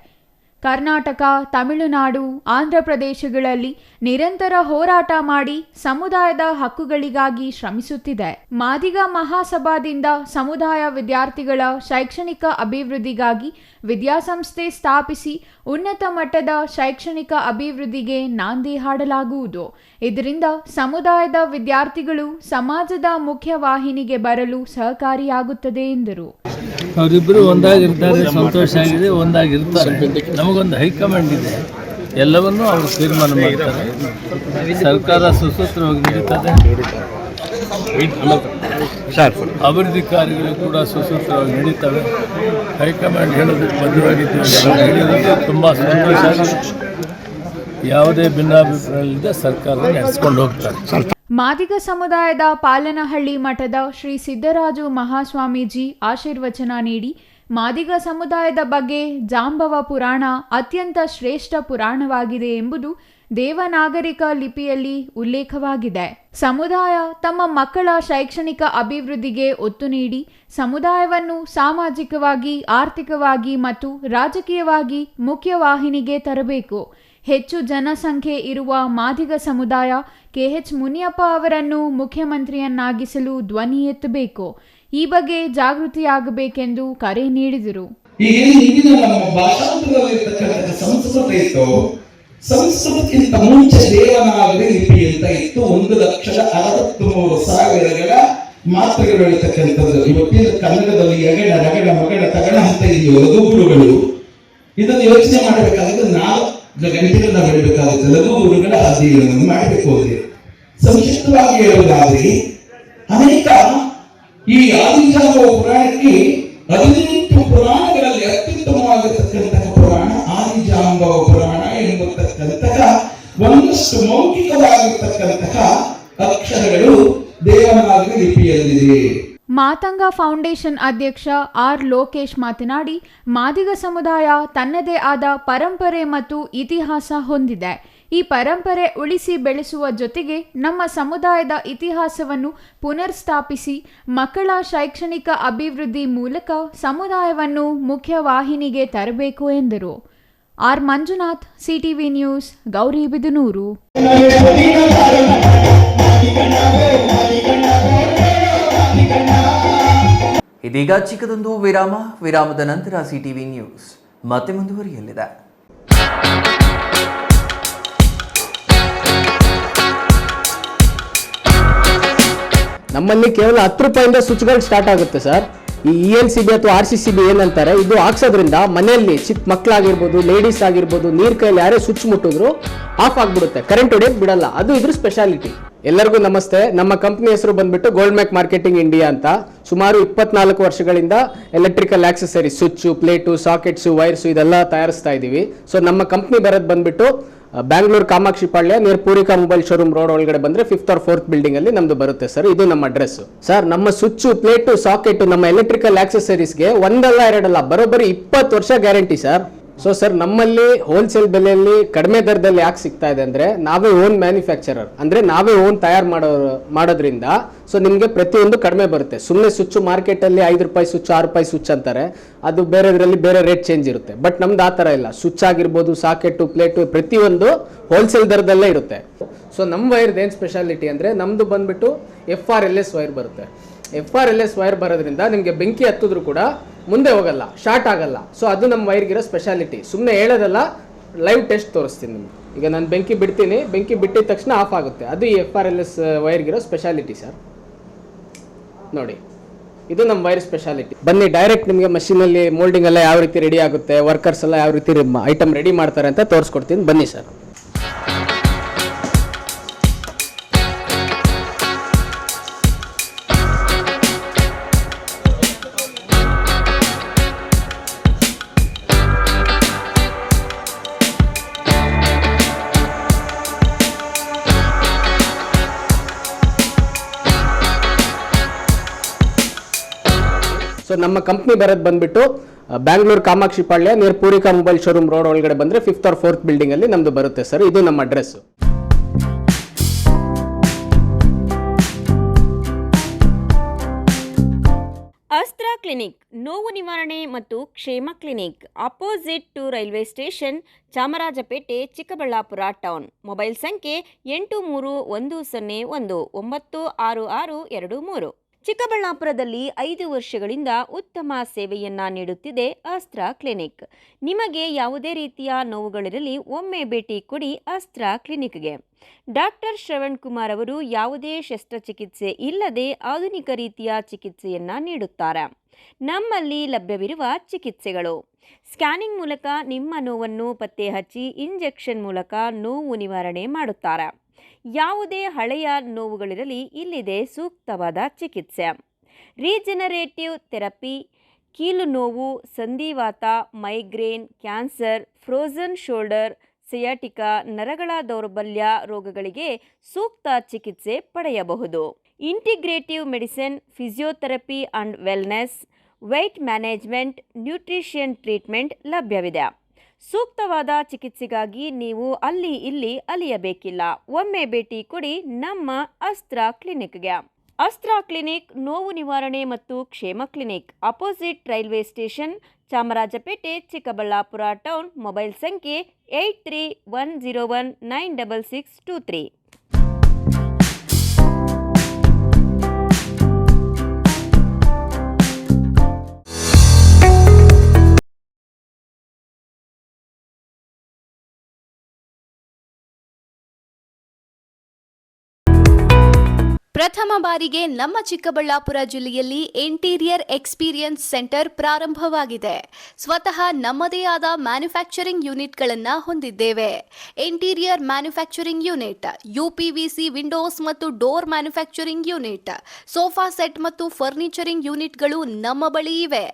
ಕರ್ನಾಟಕ, ತಮಿಳುನಾಡು, ಆಂಧ್ರ ಪ್ರದೇಶಗಳಲ್ಲಿ ನಿರಂತರ ಹೋರಾಟ ಮಾಡಿ ಸಮುದಾಯದ ಹಕ್ಕುಗಳಿಗಾಗಿ ಶ್ರಮಿಸುತ್ತಿದೆ. ಮಾದಿಗ ಮಹಾಸಭಾದಿಂದ ಸಮುದಾಯ ವಿದ್ಯಾರ್ಥಿಗಳ ಶೈಕ್ಷಣಿಕ ಅಭಿವೃದ್ಧಿಗಾಗಿ ವಿದ್ಯಾಸಂಸ್ಥೆ ಸ್ಥಾಪಿಸಿ ಉನ್ನತ ಮಟ್ಟದ ಶೈಕ್ಷಣಿಕ ಅಭಿವೃದ್ಧಿಗೆ ನಾಂದಿ ಹಾಡಲಾಗುವುದು. ಇದರಿಂದ ಸಮುದಾಯದ ವಿದ್ಯಾರ್ಥಿಗಳು ಸಮಾಜದ ಮುಖ್ಯವಾಹಿನಿಗೆ ಬರಲು ಸಹಕಾರಿಯಾಗುತ್ತದೆ ಎಂದರು. ಅವರಿಬ್ಬರು ಒಂದಾಗಿರ್ತಾರೆ, ಸಂತೋಷ ಆಗಿದೆ, ಒಂದಾಗಿರ್ತಾರೆ. ನಮಗೊಂದು ಹೈಕಮಾಂಡ್ ಇದೆ, ಎಲ್ಲವನ್ನೂ ಅವರು ತೀರ್ಮಾನ ಮಾಡ್ತಾರೆ. ಸರ್ಕಾರ ಸುಸೂತ್ರವಾಗಿ ನಡೀತದೆ, ಅಭಿವೃದ್ಧಿ ಕಾರ್ಯಗಳು ಕೂಡ ಸುಸೂತ್ರವಾಗಿ ನಡೀತವೆ. ಹೈಕಮಾಂಡ್ ಹೇಳೋದಕ್ಕೆ ಬದ್ಧವಾಗಿದ್ದು ತುಂಬ ಸಂತೋಷ ಆಗಿದೆ. ಯಾವುದೇ ಭಿನ್ನಾಭಿಪ್ರಾಯ ಇಲ್ಲದೆ ಸರ್ಕಾರ ನಡೆಸ್ಕೊಂಡು ಹೋಗ್ತಾರೆ. ಮಾದಿಗ ಸಮುದಾಯದ ಪಾಲನಹಳ್ಳಿ ಮಠದ ಶ್ರೀ ಸಿದ್ದರಾಜು ಮಹಾಸ್ವಾಮೀಜಿ ಆಶೀರ್ವಚನ ನೀಡಿ, ಮಾದಿಗ ಸಮುದಾಯದ ಬಗ್ಗೆ ಜಾಂಬವ ಪುರಾಣ ಅತ್ಯಂತ ಶ್ರೇಷ್ಠ ಪುರಾಣವಾಗಿದೆ ಎಂಬುದು ದೇವನಾಗರಿಕ ಲಿಪಿಯಲ್ಲಿ ಉಲ್ಲೇಖವಾಗಿದೆ. ಸಮುದಾಯ ತಮ್ಮ ಮಕ್ಕಳ ಶೈಕ್ಷಣಿಕ ಅಭಿವೃದ್ಧಿಗೆ ಒತ್ತು ನೀಡಿ ಸಮುದಾಯವನ್ನು ಸಾಮಾಜಿಕವಾಗಿ, ಆರ್ಥಿಕವಾಗಿ ಮತ್ತು ರಾಜಕೀಯವಾಗಿ ಮುಖ್ಯವಾಹಿನಿಗೆ ತರಬೇಕು. ಹೆಚ್ಚು ಜನಸಂಖ್ಯೆ ಇರುವ ಮಾದಿಗ ಸಮುದಾಯ KH ಮುನಿಯಪ್ಪ ಅವರನ್ನು ಮುಖ್ಯಮಂತ್ರಿಯನ್ನಾಗಿಸಲು ಧ್ವನಿ ಎತ್ತಬೇಕು. ಈ ಬಗ್ಗೆ ಜಾಗೃತಿಯಾಗಬೇಕೆಂದು ಕರೆ ನೀಡಿದರು. ಸಂಸ್ಕೃತಕ್ಕಿಂತ ಮುಂಚೆ ದೇವನಾಗರಿ ಲಿಪಿ ಅಂತ ಇತ್ತು. 1,63,000 ಮಾತ್ರೆಗಳು ಇರತಕ್ಕಂಥದ್ದು. ಇವತ್ತಿನ ಕನ್ನಡದಲ್ಲಿ ಎಗಡ, ರಗಡ, ಮಗಡ, ತಗಡ ಅಂತ ಇದೆಯೋ ಲಘುಗುರುಗಳು. ಇದನ್ನು ಯೋಚನೆ ಮಾಡಬೇಕಾದ್ರೆ 4 ಗಂಟೆಗಳು ನಾವು ಹೇಳಬೇಕಾಗುತ್ತೆ. ಲಘುಗುರುಗಳ ಅಧ್ಯಯನವನ್ನು ಮಾಡಬೇಕು. ಅಂದ್ರೆ ಸಂಕ್ಷಿಪ್ತವಾಗಿ ಹೇಳುವುದಾದ್ರೆ ಅನೇಕ ಈ ಆದಿಜಾಂಬವ ಪುರಾಣಕ್ಕೆ 18 ಪುರಾಣಗಳಲ್ಲಿ ಅತ್ಯುತ್ತಮವಾಗಿರತಕ್ಕಂತಹ ಪುರಾಣ ಆದಿಜಾಂಬವ ಪುರಾಣ ಎಂಬತಕ್ಕಂತಹ ಒಂದಷ್ಟು ಮೌಖಿಕವಾಗಿರ್ತಕ್ಕಂತಹ ಅಕ್ಷರಗಳು ದೇವನಾಗರಿ ಲಿಪಿಯಲ್ಲಿದೆ. ಮಾತಂಗ ಫೌಂಡೇಶನ್ ಅಧ್ಯಕ್ಷ R ಲೋಕೇಶ್ ಮಾತನಾಡಿ, ಮಾದಿಗ ಸಮುದಾಯ ತನ್ನದೇ ಆದ ಪರಂಪರೆ ಮತ್ತು ಇತಿಹಾಸ ಹೊಂದಿದೆ. ಈ ಪರಂಪರೆ ಉಳಿಸಿ ಬೆಳೆಸುವ ಜೊತೆಗೆ ನಮ್ಮ ಸಮುದಾಯದ ಇತಿಹಾಸವನ್ನು ಪುನರ್ಸ್ಥಾಪಿಸಿ ಮಕ್ಕಳ ಶೈಕ್ಷಣಿಕ ಅಭಿವೃದ್ಧಿ ಮೂಲಕ ಸಮುದಾಯವನ್ನು ಮುಖ್ಯವಾಹಿನಿಗೆ ತರಬೇಕು ಎಂದರು. R Manjunath, CTV news, Gauribidanur. ಇದೀಗ ಚಿಕ್ಕದೊಂದು ವಿರಾಮದ ನಂತರ ಸಿಟಿವಿ ನ್ಯೂಸ್ ಮತ್ತೆ ಮುಂದುವರಿಯಲಿದೆ. ನಮ್ಮಲ್ಲಿ ಕೇವಲ 10 ರೂಪಾಯಿಂದ ಸ್ವಿಚ್ಗಳು ಸ್ಟಾರ್ಟ್ ಆಗುತ್ತೆ ಸರ್. ಈ ELCB ಅಥವಾ RCCB ಏನಂತಾರೆ, ಇದು ಹಾಕ್ಸೋದ್ರಿಂದ ಮನೆಯಲ್ಲಿ ಚಿಕ್ಕ ಮಕ್ಕಳಾಗಿರ್ಬೋದು, ಲೇಡೀಸ್ ಆಗಿರ್ಬೋದು, ನೀರ್ ಕೈಯಲ್ಲಿ ಯಾರೇ ಸ್ವಿಚ್ ಮುಟ್ಟಿದ್ರು ಆಫ್ ಆಗ್ಬಿಡುತ್ತೆ, ಕರೆಂಟ್ ಹೊಡೆಯಕ್ಕೆ ಬಿಡಲ್ಲ. ಅದು ಇದ್ರ ಸ್ಪೆಷಾಲಿಟಿ. ಎಲ್ಲರಿಗೂ ನಮಸ್ತೆ. ನಮ್ಮ ಕಂಪ್ನಿ ಹೆಸರು ಬಂದ್ಬಿಟ್ಟು ಗೋಲ್ಡ್ ಮ್ಯಾಕ್ ಮಾರ್ಕೆಟಿಂಗ್ ಇಂಡಿಯಾ ಅಂತ. ಸುಮಾರು 24 ವರ್ಷಗಳಿಂದ electrical accessory, switch, plate, sockets, wires ಇದೆಲ್ಲ ತಯಾರಿಸ್ತಾ ಇದೀವಿ. ಸೊ ನಮ್ಮ ಕಂಪ್ನಿ ಬರೋದು ಬಂದ್ಬಿಟ್ಟು Bangalore Kamakshi Palya near Poorvika mobile showroom road ಒಳಗಡೆ ಬಂದ್ರೆ 5th or 4th ಬಿಲ್ಡಿಂಗ್ ಅಲ್ಲಿ ನಮ್ದು ಬರುತ್ತೆ ಸರ್. ಇದು ನಮ್ಮ ಅಡ್ರೆಸ್ ಸರ್. ನಮ್ಮ ಸ್ವಿಚ್, ಪ್ಲೇಟು, ಸಾಕೆಟ್, ನಮ್ಮ ಎಲೆಕ್ಟ್ರಿಕಲ್ ಆಕ್ಸೆಸರೀಸ್ಗೆ ಒಂದಲ್ಲ ಎರಡಲ್ಲ ಬರೋಬ್ಬರಿ 20 ವರ್ಷ ಗ್ಯಾರಂಟಿ ಸರ್. ಸೊ ಸರ್, ನಮ್ಮಲ್ಲಿ ಹೋಲ್ಸೇಲ್ ಬೆಲೆಯಲ್ಲಿ ಕಡಿಮೆ ದರದಲ್ಲಿ ಯಾಕೆ ಸಿಗ್ತಾ ಇದೆ ಅಂದ್ರೆ, ನಾವೇ ಓನ್ ಮ್ಯಾನುಫ್ಯಾಕ್ಚರರ್, ಅಂದ್ರೆ ನಾವೇ ಓನ್ ತಯಾರು ಮಾಡೋದ್ರಿಂದ ಸೊ ನಿಮಗೆ ಪ್ರತಿಯೊಂದು ಕಡಿಮೆ ಬರುತ್ತೆ. ಸುಮ್ಮನೆ ಸ್ವಿಚ್ ಮಾರ್ಕೆಟಲ್ಲಿ 5 ರೂಪಾಯಿ ಸ್ವಿಚ್, 6 ರೂಪಾಯಿ ಸ್ವಿಚ್ ಅಂತಾರೆ, ಅದು ಬೇರೆದ್ರಲ್ಲಿ ಬೇರೆ ರೇಟ್ ಚೇಂಜ್ ಇರುತ್ತೆ. ಬಟ್ ನಮ್ದು ಆ ಥರ ಇಲ್ಲ. ಸ್ವಿಚ್ ಆಗಿರ್ಬೋದು, ಸಾಕೆಟು, ಪ್ಲೇಟು ಪ್ರತಿಯೊಂದು ಹೋಲ್ಸೇಲ್ ದರದಲ್ಲೇ ಇರುತ್ತೆ. ಸೊ ನಮ್ಮ ವೈರ್ದು ಏನು ಸ್ಪೆಷಾಲಿಟಿ ಅಂದರೆ, ನಮ್ಮದು ಬಂದ್ಬಿಟ್ಟು FRLS ವೈರ್ ಬರುತ್ತೆ. FRLS ವೈರ್ ಬರೋದ್ರಿಂದ ನಿಮಗೆ ಬೆಂಕಿ ಹತ್ತಿದ್ರು ಕೂಡ ಮುಂದೆ ಹೋಗಲ್ಲ, ಶಾರ್ಟ್ ಆಗಲ್ಲ. ಸೊ ಅದು ನಮ್ಮ ವೈರ್ಗಿರೋ ಸ್ಪೆಷಾಲಿಟಿ. ಸುಮ್ಮನೆ ಹೇಳೋದಲ್ಲ, ಲೈವ್ ಟೆಸ್ಟ್ ತೋರಿಸ್ತೀನಿ ನಿಮ್ಗೆ. ಈಗ ನಾನು ಬೆಂಕಿ ಬಿಡ್ತೀನಿ, ಬೆಂಕಿ ಬಿಟ್ಟಿದ ತಕ್ಷಣ ಆಫ್ ಆಗುತ್ತೆ. ಅದು ಈ FRLS ವೈರ್ಗಿರೋ ಸ್ಪೆಷಾಲಿಟಿ ಸರ್. ನೋಡಿ, ಇದು ನಮ್ಮ ವೈರ್ ಸ್ಪೆಷಾಲಿಟಿ. ಬನ್ನಿ, ಡೈರೆಕ್ಟ್ ನಿಮಗೆ ಮಷೀನಲ್ಲಿ ಮೋಲ್ಡಿಂಗ್ ಎಲ್ಲ ಯಾವ ರೀತಿ ರೆಡಿ ಆಗುತ್ತೆ, ವರ್ಕರ್ಸ್ ಎಲ್ಲ ಯಾವ ರೀತಿ ಐಟಮ್ ರೆಡಿ ಮಾಡ್ತಾರೆ ಅಂತ ತೋರಿಸ್ಕೊಡ್ತೀನಿ. ಬನ್ನಿ ಸರ್. ಸೊ ನಮ್ಮ ಕಂಪ್ನಿ ಬರೋದು ಬಂದ್ಬಿಟ್ಟು Bangalore Kamakshi Palya near Poorvika mobile showroom road ಒಳಗಡೆ ಬಂದ್ರೆ 5th or 4th ಬಿಲ್ಡಿಂಗ್ ಅಲ್ಲಿ ನಮ್ದು ಬರುತ್ತೆ ಸರ್. ಇದು ನಮ್ಮ ಅಡ್ರೆಸ್. ಅಸ್ತ್ರ ಕ್ಲಿನಿಕ್, ನೋವು ನಿವಾರಣೆ ಮತ್ತು ಕ್ಷೇಮ clinic, opposite to railway station, Chamarajpet, Chikkaballapur town. Mobile ಸಂಖ್ಯೆ 8310196623. ಚಿಕ್ಕಬಳ್ಳಾಪುರದಲ್ಲಿ 5 ವರ್ಷಗಳಿಂದ ಉತ್ತಮ ಸೇವೆಯನ್ನ ನೀಡುತ್ತಿದೆ ಅಸ್ತ್ರ ಕ್ಲಿನಿಕ್. ನಿಮಗೆ ಯಾವುದೇ ರೀತಿಯ ನೋವುಗಳಿರಲಿ ಒಮ್ಮೆ ಭೇಟಿ ಕೊಡಿ ಅಸ್ತ್ರ ಕ್ಲಿನಿಕ್ಗೆ. ಡಾಕ್ಟರ್ ಶ್ರವಣ್ ಕುಮಾರ್ ಅವರು ಯಾವುದೇ ಶಸ್ತ್ರಚಿಕಿತ್ಸೆ ಇಲ್ಲದೆ ಆಧುನಿಕ ರೀತಿಯ ಚಿಕಿತ್ಸೆಯನ್ನ ನೀಡುತ್ತಾರೆ. ನಮ್ಮಲ್ಲಿ ಲಭ್ಯವಿರುವ ಚಿಕಿತ್ಸೆಗಳು: ಸ್ಕ್ಯಾನಿಂಗ್ ಮೂಲಕ ನಿಮ್ಮ ನೋವನ್ನು ಪತ್ತೆ ಹಚ್ಚಿ ಇಂಜೆಕ್ಷನ್ ಮೂಲಕ ನೋವು ನಿವಾರಣೆ ಮಾಡುತ್ತಾರೆ. ಯಾವುದೇ ಹಳೆಯ ನೋವುಗಳಿರಲಿ ಇಲ್ಲಿದೆ ಸೂಕ್ತವಾದ ಚಿಕಿತ್ಸೆ. ರೀಜನರೇಟಿವ್ ಥೆರಪಿ, ಕೀಲು ನೋವು, ಸಂಧಿವಾತ, migraine, cancer, frozen shoulder, sciatica, ನರಗಳ ದೌರ್ಬಲ್ಯ ರೋಗಗಳಿಗೆ ಸೂಕ್ತ ಚಿಕಿತ್ಸೆ ಪಡೆಯಬಹುದು. Integrative medicine, physiotherapy and wellness, weight management, nutrition treatment ಲಭ್ಯವಿದೆ. ಸೂಕ್ತವಾದ ಚಿಕಿತ್ಸೆಗಾಗಿ ನೀವು ಅಲ್ಲಿ ಇಲ್ಲಿ ಅಲಿಯಬೇಕಿಲ್ಲ. ಒಮ್ಮೆ ಭೇಟಿ ಕೊಡಿ ನಮ್ಮ ಅಸ್ತ್ರ ಕ್ಲಿನಿಕ್ಗೆ. ಅಸ್ತ್ರ ಕ್ಲಿನಿಕ್ ನೋವು ನಿವಾರಣೆ ಮತ್ತು ಕ್ಷೇಮ clinic, opposite railway station, Chamarajpet, Chikkaballapur town. Mobile ಸಂಖ್ಯೆ 8310196623. ಪ್ರಥಮ ಬಾರಿಗೆ ನಮ್ಮ ಚಿಕ್ಕಬಳ್ಳಾಪುರ ಜಿಲ್ಲೆಯಲ್ಲಿ ಇಂಟೀರಿಯರ್ ಎಕ್ಸ್ಪೀರಿಯನ್ಸ್ ಸೆಂಟರ್ ಪ್ರಾರಂಭವಾಗಿದೆ. ಸ್ವತಃ ನಮ್ಮದೇ ಆದ ಮ್ಯಾನುಫ್ಯಾಕ್ಚರಿಂಗ್ ಯೂನಿಟ್ಗಳನ್ನು ಹೊಂದಿದ್ದೇವೆ. Interior manufacturing unit, UPVC windows ಮತ್ತು door manufacturing unit, sofa set ಮತ್ತು ಫರ್ನಿಚರಿಂಗ್ ಯೂನಿಟ್ಗಳು ನಮ್ಮ ಬಳಿ ಇವೆ.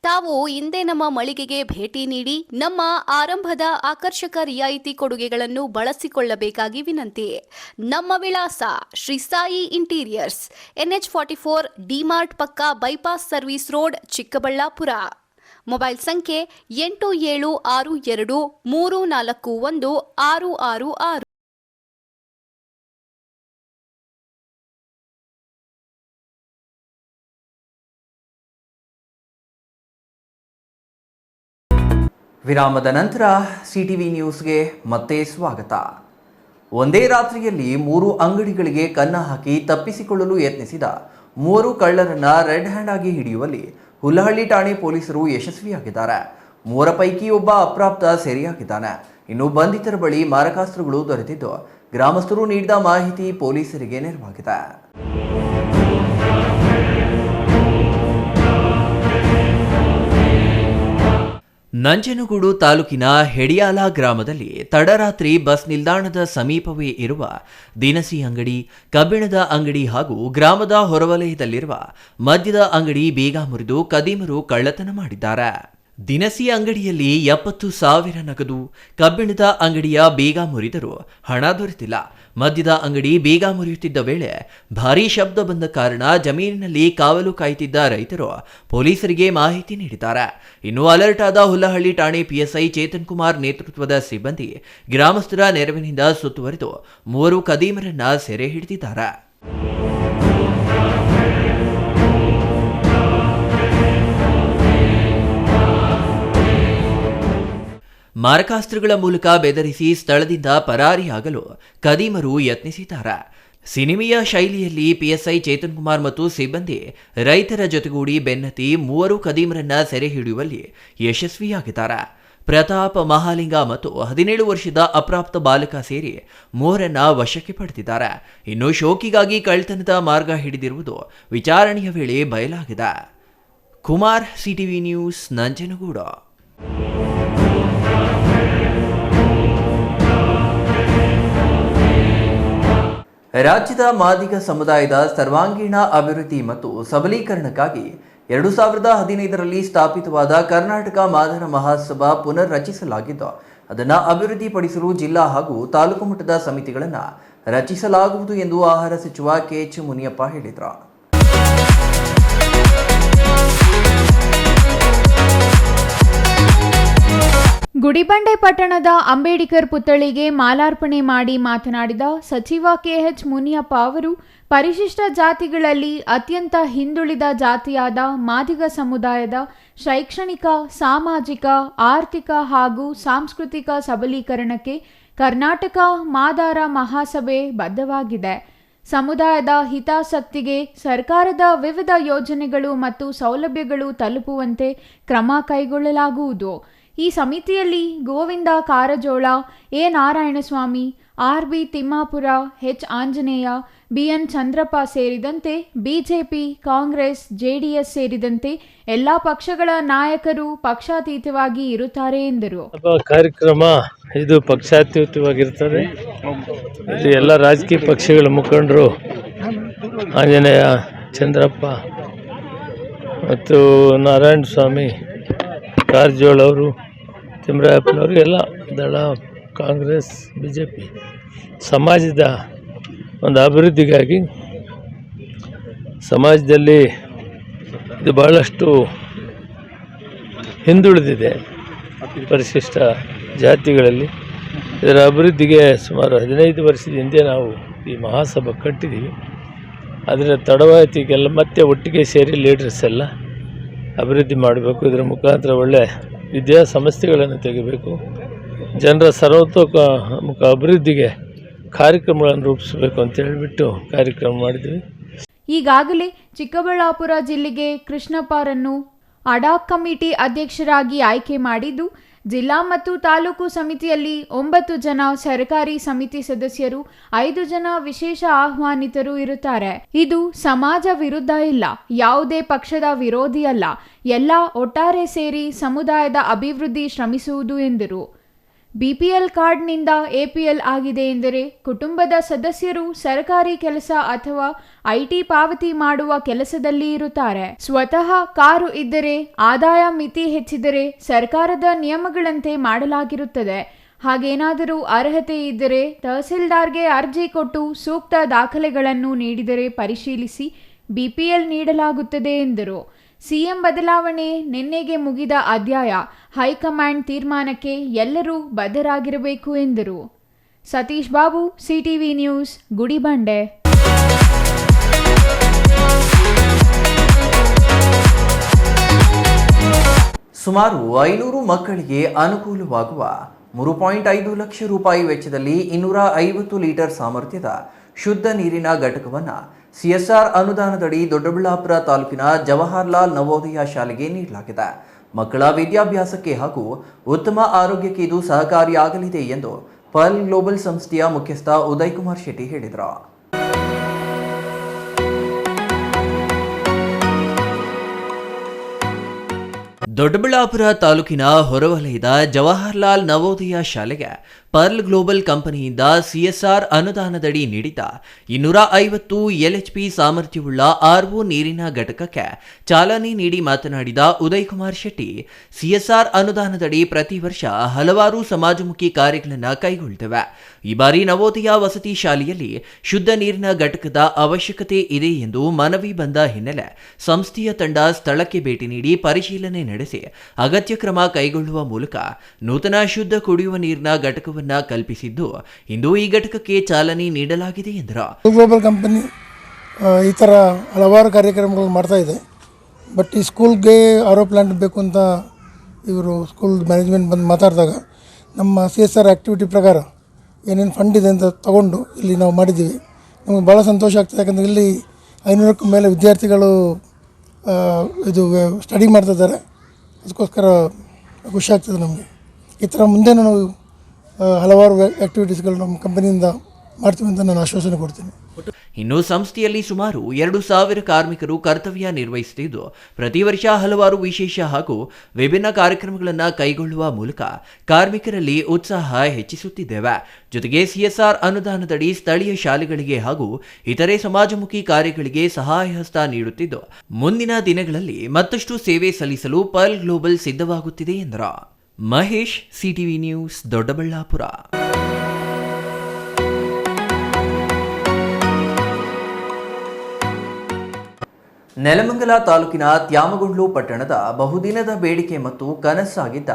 ತಾವು ಹಿಂದೆ ನಮ್ಮ ಮಳಿಗೆಗೆ ಭೇಟಿ ನೀಡಿ ನಮ್ಮ ಆರಂಭದ ಆಕರ್ಷಕ ರಿಯಾಯಿತಿ ಕೊಡುಗೆಗಳನ್ನು ಬಳಸಿಕೊಳ್ಳಬೇಕಾಗಿ ವಿನಂತಿ. ನಮ್ಮ ವಿಳಾಸ ಶ್ರೀ ಸಾಯಿ ಇಂಟೀರಿಯರ್ಸ್, NH44, ಡಿಮಾರ್ಟ್ ಪಕ್ಕ, bypass service road, Chikkaballapur. Mobile ಸಂಖ್ಯೆ 8762341666. ವಿರಾಮದ ನಂತರ ಸಿಟಿವಿ ನ್ಯೂಸ್ಗೆ ಮತ್ತೆ ಸ್ವಾಗತ. ಒಂದೇ ರಾತ್ರಿಯಲ್ಲಿ 3 ಅಂಗಡಿಗಳಿಗೆ ಕನ್ನ ಹಾಕಿ ತಪ್ಪಿಸಿಕೊಳ್ಳಲು ಯತ್ನಿಸಿದ ಮೂವರು ಕಳ್ಳರನ್ನ ರೆಡ್ ಹ್ಯಾಂಡ್ ಆಗಿ ಹಿಡಿಯುವಲ್ಲಿ ಹುಲ್ಲಹಳ್ಳಿ ಠಾಣೆ ಪೊಲೀಸರು ಯಶಸ್ವಿಯಾಗಿದ್ದಾರೆ. ಮೂವರ ಪೈಕಿ ಒಬ್ಬ ಅಪ್ರಾಪ್ತ ಸೆರೆಯಾಗಿದ್ದಾನೆ. ಇನ್ನು ಬಂಧಿತರ ಬಳಿ ಮಾರಕಾಸ್ತ್ರಗಳು ದೊರೆತಿದ್ದು ಗ್ರಾಮಸ್ಥರು ನೀಡಿದ ಮಾಹಿತಿ ಪೊಲೀಸರಿಗೆ ನೆರವಾಗಿದೆ. ನಂಜನಗೂಡು ತಾಲೂಕಿನ ಹೆಡಿಯಾಲ ಗ್ರಾಮದಲ್ಲಿ ತಡರಾತ್ರಿ ಬಸ್ ನಿಲ್ದಾಣದ ಸಮೀಪವೇ ಇರುವ ದಿನಸಿ ಅಂಗಡಿ, ಕಬ್ಬಿಣದ ಅಂಗಡಿ ಹಾಗೂ ಗ್ರಾಮದ ಹೊರವಲಯದಲ್ಲಿರುವ ಮದ್ಯದ ಅಂಗಡಿ ಬೀಗ ಮುರಿದು ಕದೀಮರು ಕಳ್ಳತನ ಮಾಡಿದ್ದಾರೆ. ದಿನಸಿ ಅಂಗಡಿಯಲ್ಲಿ 70,000 ನಗದು, ಕಬ್ಬಿಣದ ಅಂಗಡಿಯ ಬೀಗ ಮುರಿದರೂ ಹಣ ದೊರೆತಿಲ್ಲ. ಮದ್ಯದ ಅಂಗಡಿ ಬೀಗ ಮುರಿಯುತ್ತಿದ್ದ ವೇಳೆ ಭಾರೀ ಶಬ್ದ ಬಂದ ಕಾರಣ ಜಮೀನಿನಲ್ಲಿ ಕಾವಲು ಕಾಯುತ್ತಿದ್ದ ರೈತರು ಪೊಲೀಸರಿಗೆ ಮಾಹಿತಿ ನೀಡಿದ್ದಾರೆ. ಇನ್ನು ಅಲರ್ಟ್ ಆದ ಹುಲ್ಲಹಳ್ಳಿ ಠಾಣೆ ಪಿಎಸ್ಐ ಚೇತನ್ ಕುಮಾರ್ ನೇತೃತ್ವದ ಸಿಬ್ಬಂದಿ ಗ್ರಾಮಸ್ಥರ ನೆರವಿನಿಂದ ಸುತ್ತುವರಿದು ಮೂವರು ಕದೀಮರನ್ನ ಸೆರೆ ಹಿಡಿದಿದ್ದಾರೆ. ಮಾರಕಾಸ್ತ್ರಗಳ ಮೂಲಕ ಬೆದರಿಸಿ ಸ್ಥಳದಿಂದ ಪರಾರಿಯಾಗಲು ಕದೀಮರು ಯತ್ನಿಸಿದ್ದಾರೆ. ಸಿನಿಮೆಯ ಶೈಲಿಯಲ್ಲಿ ಪಿಎಸ್ಐ ಚೇತನ್ ಕುಮಾರ್ ಮತ್ತು ಸಿಬ್ಬಂದಿ ರೈತರ ಜೊತೆಗೂಡಿ ಬೆನ್ನತ್ತಿ ಮೂವರು ಕದೀಮರನ್ನ ಸೆರೆ ಹಿಡಿಯುವಲ್ಲಿ ಯಶಸ್ವಿಯಾಗಿದ್ದಾರೆ. ಪ್ರತಾಪ್, ಮಹಾಲಿಂಗ ಮತ್ತು 17 ವರ್ಷದ ಅಪ್ರಾಪ್ತ ಬಾಲಕ ಸೇರಿ ಮೂವರನ್ನ ವಶಕ್ಕೆ ಪಡೆದಿದ್ದಾರೆ. ಇನ್ನು ಶೋಕಿಗಾಗಿ ಕಳ್ಳತನದ ಮಾರ್ಗ ಹಿಡಿದಿರುವುದು ವಿಚಾರಣೆಯ ವೇಳೆ ಬಯಲಾಗಿದೆ. Kumar, CTV news, Nanjangud. ರಾಜ್ಯದ ಮಾದಿಗ ಸಮುದಾಯದ ಸರ್ವಾಂಗೀಣ ಅಭಿವೃದ್ಧಿ ಮತ್ತು ಸಬಲೀಕರಣಕ್ಕಾಗಿ 2015ರಲ್ಲಿ ಸ್ಥಾಪಿತವಾದ ಕರ್ನಾಟಕ ಮಾದರ ಮಹಾಸಭಾ ಪುನರ್ ರಚಿಸಲಾಗಿದ್ದು, ಅದನ್ನು ಅಭಿವೃದ್ಧಿಪಡಿಸಲು ಜಿಲ್ಲಾ ಹಾಗೂ ತಾಲೂಕು ಮಟ್ಟದ ಸಮಿತಿಗಳನ್ನು ರಚಿಸಲಾಗುವುದು ಎಂದು ಆಹಾರ ಸಚಿವ ಕೆಎಚ್ ಮುನಿಯಪ್ಪ ಹೇಳಿದರು. ಗುಡಿಬಂಡೆ ಪಟ್ಟಣದ ಅಂಬೇಡ್ಕರ್ ಪುತ್ಥಳಿಗೆ ಮಾಲಾರ್ಪಣೆ ಮಾಡಿ ಮಾತನಾಡಿದ ಸಚಿವ ಕೆಎಚ್ ಮುನಿಯಪ್ಪ ಅವರು, ಪರಿಶಿಷ್ಟ ಜಾತಿಗಳಲ್ಲಿ ಅತ್ಯಂತ ಹಿಂದುಳಿದ ಜಾತಿಯಾದ ಮಾದಿಗ ಸಮುದಾಯದ ಶೈಕ್ಷಣಿಕ, ಸಾಮಾಜಿಕ, ಆರ್ಥಿಕ ಹಾಗೂ ಸಾಂಸ್ಕೃತಿಕ ಸಬಲೀಕರಣಕ್ಕೆ ಕರ್ನಾಟಕ ಮಾದಾರ ಮಹಾಸಭೆ ಬದ್ಧವಾಗಿದೆ. ಸಮುದಾಯದ ಹಿತಾಸಕ್ತಿಗೆ ಸರ್ಕಾರದ ವಿವಿಧ ಯೋಜನೆಗಳು ಮತ್ತು ಸೌಲಭ್ಯಗಳು ತಲುಪುವಂತೆ ಕ್ರಮ ಕೈಗೊಳ್ಳಲಾಗುವುದು. ಈ ಸಮಿತಿಯಲ್ಲಿ Govind Karjol, A Narayanaswamy, R B. Timmapur, H. Anjaneya, B N Chandrappa ಸೇರಿದಂತೆ ಬಿಜೆಪಿ, ಕಾಂಗ್ರೆಸ್, ಜೆಡಿಎಸ್ ಸೇರಿದಂತೆ ಎಲ್ಲ ಪಕ್ಷಗಳ ನಾಯಕರು ಪಕ್ಷಾತೀತವಾಗಿ ಇರುತ್ತಾರೆ ಎಂದರು. ಕಾರ್ಯಕ್ರಮ ಇದು ಪಕ್ಷಾತೀತವಾಗಿರ್ತದೆ. ಇದು ಎಲ್ಲ ರಾಜಕೀಯ ಪಕ್ಷಗಳ ಮುಖಂಡರು, ಆಂಜನೇಯ, ಚಂದ್ರಪ್ಪ ಮತ್ತು ನಾರಾಯಣ ಸ್ವಾಮಿ, ಕಾರಜೋಳ ಅವರು, ತಿಮ್ಮರಾಯಪ್ಪನವರು, ಎಲ್ಲ ದಳ, ಕಾಂಗ್ರೆಸ್, ಬಿಜೆಪಿ ಸಮಾಜದ ಒಂದು ಅಭಿವೃದ್ಧಿಗಾಗಿ, ಸಮಾಜದಲ್ಲಿ ಇದು ಬಹಳಷ್ಟು ಹಿಂದುಳಿದಿದೆ ಪರಿಶಿಷ್ಟ ಜಾತಿಗಳಲ್ಲಿ. ಇದರ ಅಭಿವೃದ್ಧಿಗೆ ಸುಮಾರು 15 ವರ್ಷದ ಹಿಂದೆ ನಾವು ಈ ಮಹಾಸಭೆ ಕಟ್ಟಿದ್ದೀವಿ. ಅದರ ತಡವಾಯಿತಿಗೆಲ್ಲ ಮತ್ತೆ ಒಟ್ಟಿಗೆ ಸೇರಿ ಲೀಡರ್ಸ್ ಎಲ್ಲ ಅಭಿವೃದ್ಧಿ ಮಾಡಬೇಕು. ಇದರ ಮುಖಾಂತರ ಒಳ್ಳೆಯ ವಿದ್ಯಾಸಂಸ್ಥೆಗಳನ್ನು ತೆಗಿಬೇಕು. ಜನರ ಸರ್ವತೋಮುಖ ಅಭಿವೃದ್ಧಿಗೆ ಕಾರ್ಯಕ್ರಮಗಳನ್ನು ರೂಪಿಸಬೇಕು ಅಂತ ಹೇಳಿಬಿಟ್ಟು ಕಾರ್ಯಕ್ರಮ ಮಾಡಿದ್ವಿ. ಈಗಾಗಲೇ ಚಿಕ್ಕಬಳ್ಳಾಪುರ ಜಿಲ್ಲೆಗೆ ಕೃಷ್ಣಪ್ಪರನ್ನು ಅಡಾಕ್ ಕಮಿಟಿ ಅಧ್ಯಕ್ಷರಾಗಿ ಆಯ್ಕೆ ಮಾಡಿದ್ದು, ಜಿಲ್ಲಾ ಮತ್ತು ತಾಲೂಕು ಸಮಿತಿಯಲ್ಲಿ 9 ಜನ ಸರ್ಕಾರಿ ಸಮಿತಿ ಸದಸ್ಯರು, 5 ಜನ ವಿಶೇಷ ಆಹ್ವಾನಿತರು ಇರುತ್ತಾರೆ. ಇದು ಸಮಾಜ ವಿರುದ್ಧ ಇಲ್ಲ, ಯಾವುದೇ ಪಕ್ಷದ ವಿರೋಧಿ ಅಲ್ಲ, ಎಲ್ಲ ಒಟ್ಟಾರೆ ಸೇರಿ ಸಮುದಾಯದ ಅಭಿವೃದ್ಧಿ ಶ್ರಮಿಸುವುದು ಎಂದರು. ಬಿಪಿಎಲ್ ಕಾರ್ಡ್ನಿಂದ ಎಪಿಎಲ್ ಆಗಿದೆ ಎಂದರೆ ಕುಟುಂಬದ ಸದಸ್ಯರು ಸರ್ಕಾರಿ ಕೆಲಸ ಅಥವಾ ಐಟಿ ಪಾವತಿ ಮಾಡುವ ಕೆಲಸದಲ್ಲಿ ಇರುತ್ತಾರೆ. ಸ್ವತಃ ಕಾರು ಇದ್ದರೆ, ಆದಾಯ ಮಿತಿ ಹೆಚ್ಚಿದರೆ ಸರ್ಕಾರದ ನಿಯಮಗಳಂತೆ ಮಾಡಲಾಗಿರುತ್ತದೆ. ಹಾಗೇನಾದರೂ ಅರ್ಹತೆ ಇದ್ದರೆ ತಹಸೀಲ್ದಾರ್ಗೆ ಅರ್ಜಿ ಕೊಟ್ಟು ಸೂಕ್ತ ದಾಖಲೆಗಳನ್ನು ನೀಡಿದರೆ ಪರಿಶೀಲಿಸಿ ಬಿಪಿಎಲ್ ನೀಡಲಾಗುತ್ತದೆ ಎಂದರು. ಸಿಎಂ ಬದಲಾವಣೆ ನಿನ್ನೆಗೆ ಮುಗಿದ ಅಧ್ಯಾಯ, ಹೈಕಮಾಂಡ್ ತೀರ್ಮಾನಕ್ಕೆ ಎಲ್ಲರೂ ಬದ್ಧರಾಗಿರಬೇಕು ಎಂದರು. Satish Babu, CTV news, Gudibande. ಸುಮಾರು 500 ಮಕ್ಕಳಿಗೆ ಅನುಕೂಲವಾಗುವ 3.5 ಲಕ್ಷ ರೂಪಾಯಿ ವೆಚ್ಚದಲ್ಲಿ 250 ಲೀಟರ್ ಸಾಮರ್ಥ್ಯದ ಶುದ್ಧ ನೀರಿನ ಘಟಕವನ್ನು ಸಿಎಸ್ಆರ್ ಅನುದಾನದಡಿ ದೊಡ್ಡಬಳ್ಳಾಪುರ ತಾಲೂಕಿನ ಜವಾಹರ್ಲಾಲ್ ನವೋದಯ ಶಾಲೆಗೆ ನೀಡಲಾಗಿದೆ. ಮಕ್ಕಳ ವಿದ್ಯಾಭ್ಯಾಸಕ್ಕೆ ಹಾಗೂ ಉತ್ತಮ ಆರೋಗ್ಯಕ್ಕೆ ಇದು ಸಹಕಾರಿಯಾಗಲಿದೆ ಎಂದು ಪರ್ಲ್ ಗ್ಲೋಬಲ್ ಸಂಸ್ಥೆಯ ಮುಖ್ಯಸ್ಥ ಉದಯ್ ಕುಮಾರ್ ಶೆಟ್ಟಿ ಹೇಳಿದರು. ದೊಡ್ಡಬಳ್ಳಾಪುರ ತಾಲೂಕಿನ ಹೊರವಲಯದ ಜವಾಹರ್ಲಾಲ್ ನವೋದಯ ಶಾಲೆಗೆ ಪರ್ಲ್ ಗ್ಲೋಬಲ್ ಕಂಪನಿಯಿಂದ ಸಿಎಸ್ಆರ್ ಅನುದಾನದಡಿ ನೀಡಿದ 250 LHP ಸಾಮರ್ಥ್ಯವುಳ್ಳ RO ನೀರಿನ ಘಟಕಕ್ಕೆ ಚಾಲನೆ ನೀಡಿ ಮಾತನಾಡಿದ ಉದಯ್ ಕುಮಾರ್ ಶೆಟ್ಟಿ, ಸಿಎಸ್ಆರ್ ಅನುದಾನದಡಿ ಪ್ರತಿ ವರ್ಷ ಹಲವಾರು ಸಮಾಜಮುಖಿ ಕಾರ್ಯಗಳನ್ನು ಕೈಗೊಳ್ಳುತ್ತವೆ. ಈ ಬಾರಿ ನವೋದಯ ವಸತಿ ಶಾಲೆಯಲ್ಲಿ ಶುದ್ಧ ನೀರಿನ ಘಟಕದ ಅವಶ್ಯಕತೆ ಇದೆ ಎಂದು ಮನವಿ ಬಂದ ಹಿನ್ನೆಲೆ ಸಂಸ್ಥೆಯ ತಂಡ ಸ್ಥಳಕ್ಕೆ ಭೇಟಿ ನೀಡಿ ಪರಿಶೀಲನೆ ನಡೆಸಿ ಅಗತ್ಯ ಕ್ರಮ ಕೈಗೊಳ್ಳುವ ಮೂಲಕ ನೂತನ ಶುದ್ಧ ಕುಡಿಯುವ ನೀರಿನ ಘಟಕವನ್ನು ಕಲ್ಪಿಸಿದ್ದು, ಇಂದು ಈ ಘಟಕಕ್ಕೆ ಚಾಲನೆ ನೀಡಲಾಗಿದೆ ಎಂದರು. ಗ್ಲೋಬಲ್ ಕಂಪನಿ ಈ ಥರ ಹಲವಾರು ಕಾರ್ಯಕ್ರಮಗಳು ಮಾಡ್ತಾ ಇದೆ. ಬಟ್ ಈ ಸ್ಕೂಲ್ಗೆ RO ಪ್ಲಾಂಟ್ ಬೇಕು ಅಂತ ಇವರು ಸ್ಕೂಲ್ ಮ್ಯಾನೇಜ್ಮೆಂಟ್ ಬಂದು ಮಾತಾಡಿದಾಗ ನಮ್ಮ CSR ಆ್ಯಕ್ಟಿವಿಟಿ ಪ್ರಕಾರ ಏನೇನು ಫಂಡ್ ಇದೆ ಅಂತ ತಗೊಂಡು ಇಲ್ಲಿ ನಾವು ಮಾಡಿದ್ದೀವಿ. ನಮಗೆ ಭಾಳ ಸಂತೋಷ ಆಗ್ತದೆ. ಯಾಕಂದರೆ ಇಲ್ಲಿ 500ಕ್ಕೂ ಮೇಲೆ ವಿದ್ಯಾರ್ಥಿಗಳು ಇದು ಸ್ಟಡಿ ಮಾಡ್ತಿದ್ದಾರೆ. ಅದಕ್ಕೋಸ್ಕರ ಖುಷಿ ಆಗ್ತದೆ ನಮಗೆ. ಈ ಥರ ಮುಂದೆ ನಾವು ಹಲವಾರು ಆ್ಯಕ್ಟಿವಿಟೀಸ್ಗಳು ನಮ್ಮ ಕಂಪನಿಯಿಂದ ಮಾಡ್ತೀವಿ ಅಂತ ನಾನು ಆಶ್ವಾಸನೆ ಕೊಡ್ತೀನಿ. ಇನ್ನು ಸಂಸ್ಥೆಯಲ್ಲಿ ಸುಮಾರು 2,000 ಕಾರ್ಮಿಕರು ಕರ್ತವ್ಯ ನಿರ್ವಹಿಸುತ್ತಿದ್ದು, ಪ್ರತಿ ವರ್ಷ ಹಲವಾರು ವಿಶೇಷ ಹಾಗೂ ವಿಭಿನ್ನ ಕಾರ್ಯಕ್ರಮಗಳನ್ನು ಕೈಗೊಳ್ಳುವ ಮೂಲಕ ಕಾರ್ಮಿಕರಲ್ಲಿ ಉತ್ಸಾಹ ಹೆಚ್ಚಿಸುತ್ತಿದ್ದೇವೆ. ಜೊತೆಗೆ ಸಿಎಸ್ಆರ್ ಅನುದಾನದಡಿ ಸ್ಥಳೀಯ ಶಾಲೆಗಳಿಗೆ ಹಾಗೂ ಇತರೆ ಸಮಾಜಮುಖಿ ಕಾರ್ಯಗಳಿಗೆ ಸಹಾಯ ಹಸ್ತ ನೀಡುತ್ತಿದ್ದು, ಮುಂದಿನ ದಿನಗಳಲ್ಲಿ ಮತ್ತಷ್ಟು ಸೇವೆ ಸಲ್ಲಿಸಲು ಪರ್ಲ್ ಗ್ಲೋಬಲ್ ಸಿದ್ಧವಾಗುತ್ತಿದೆ ಎಂದರು. Mahesh, CTV news, Doddaballapur. ನೆಲಮಂಗಲ ತಾಲೂಕಿನ ತ್ಯಾಮಗುಂಡ್ಲು ಪಟ್ಟಣದ ಬಹುದಿನದ ಬೇಡಿಕೆ ಮತ್ತು ಕನಸಾಗಿದ್ದ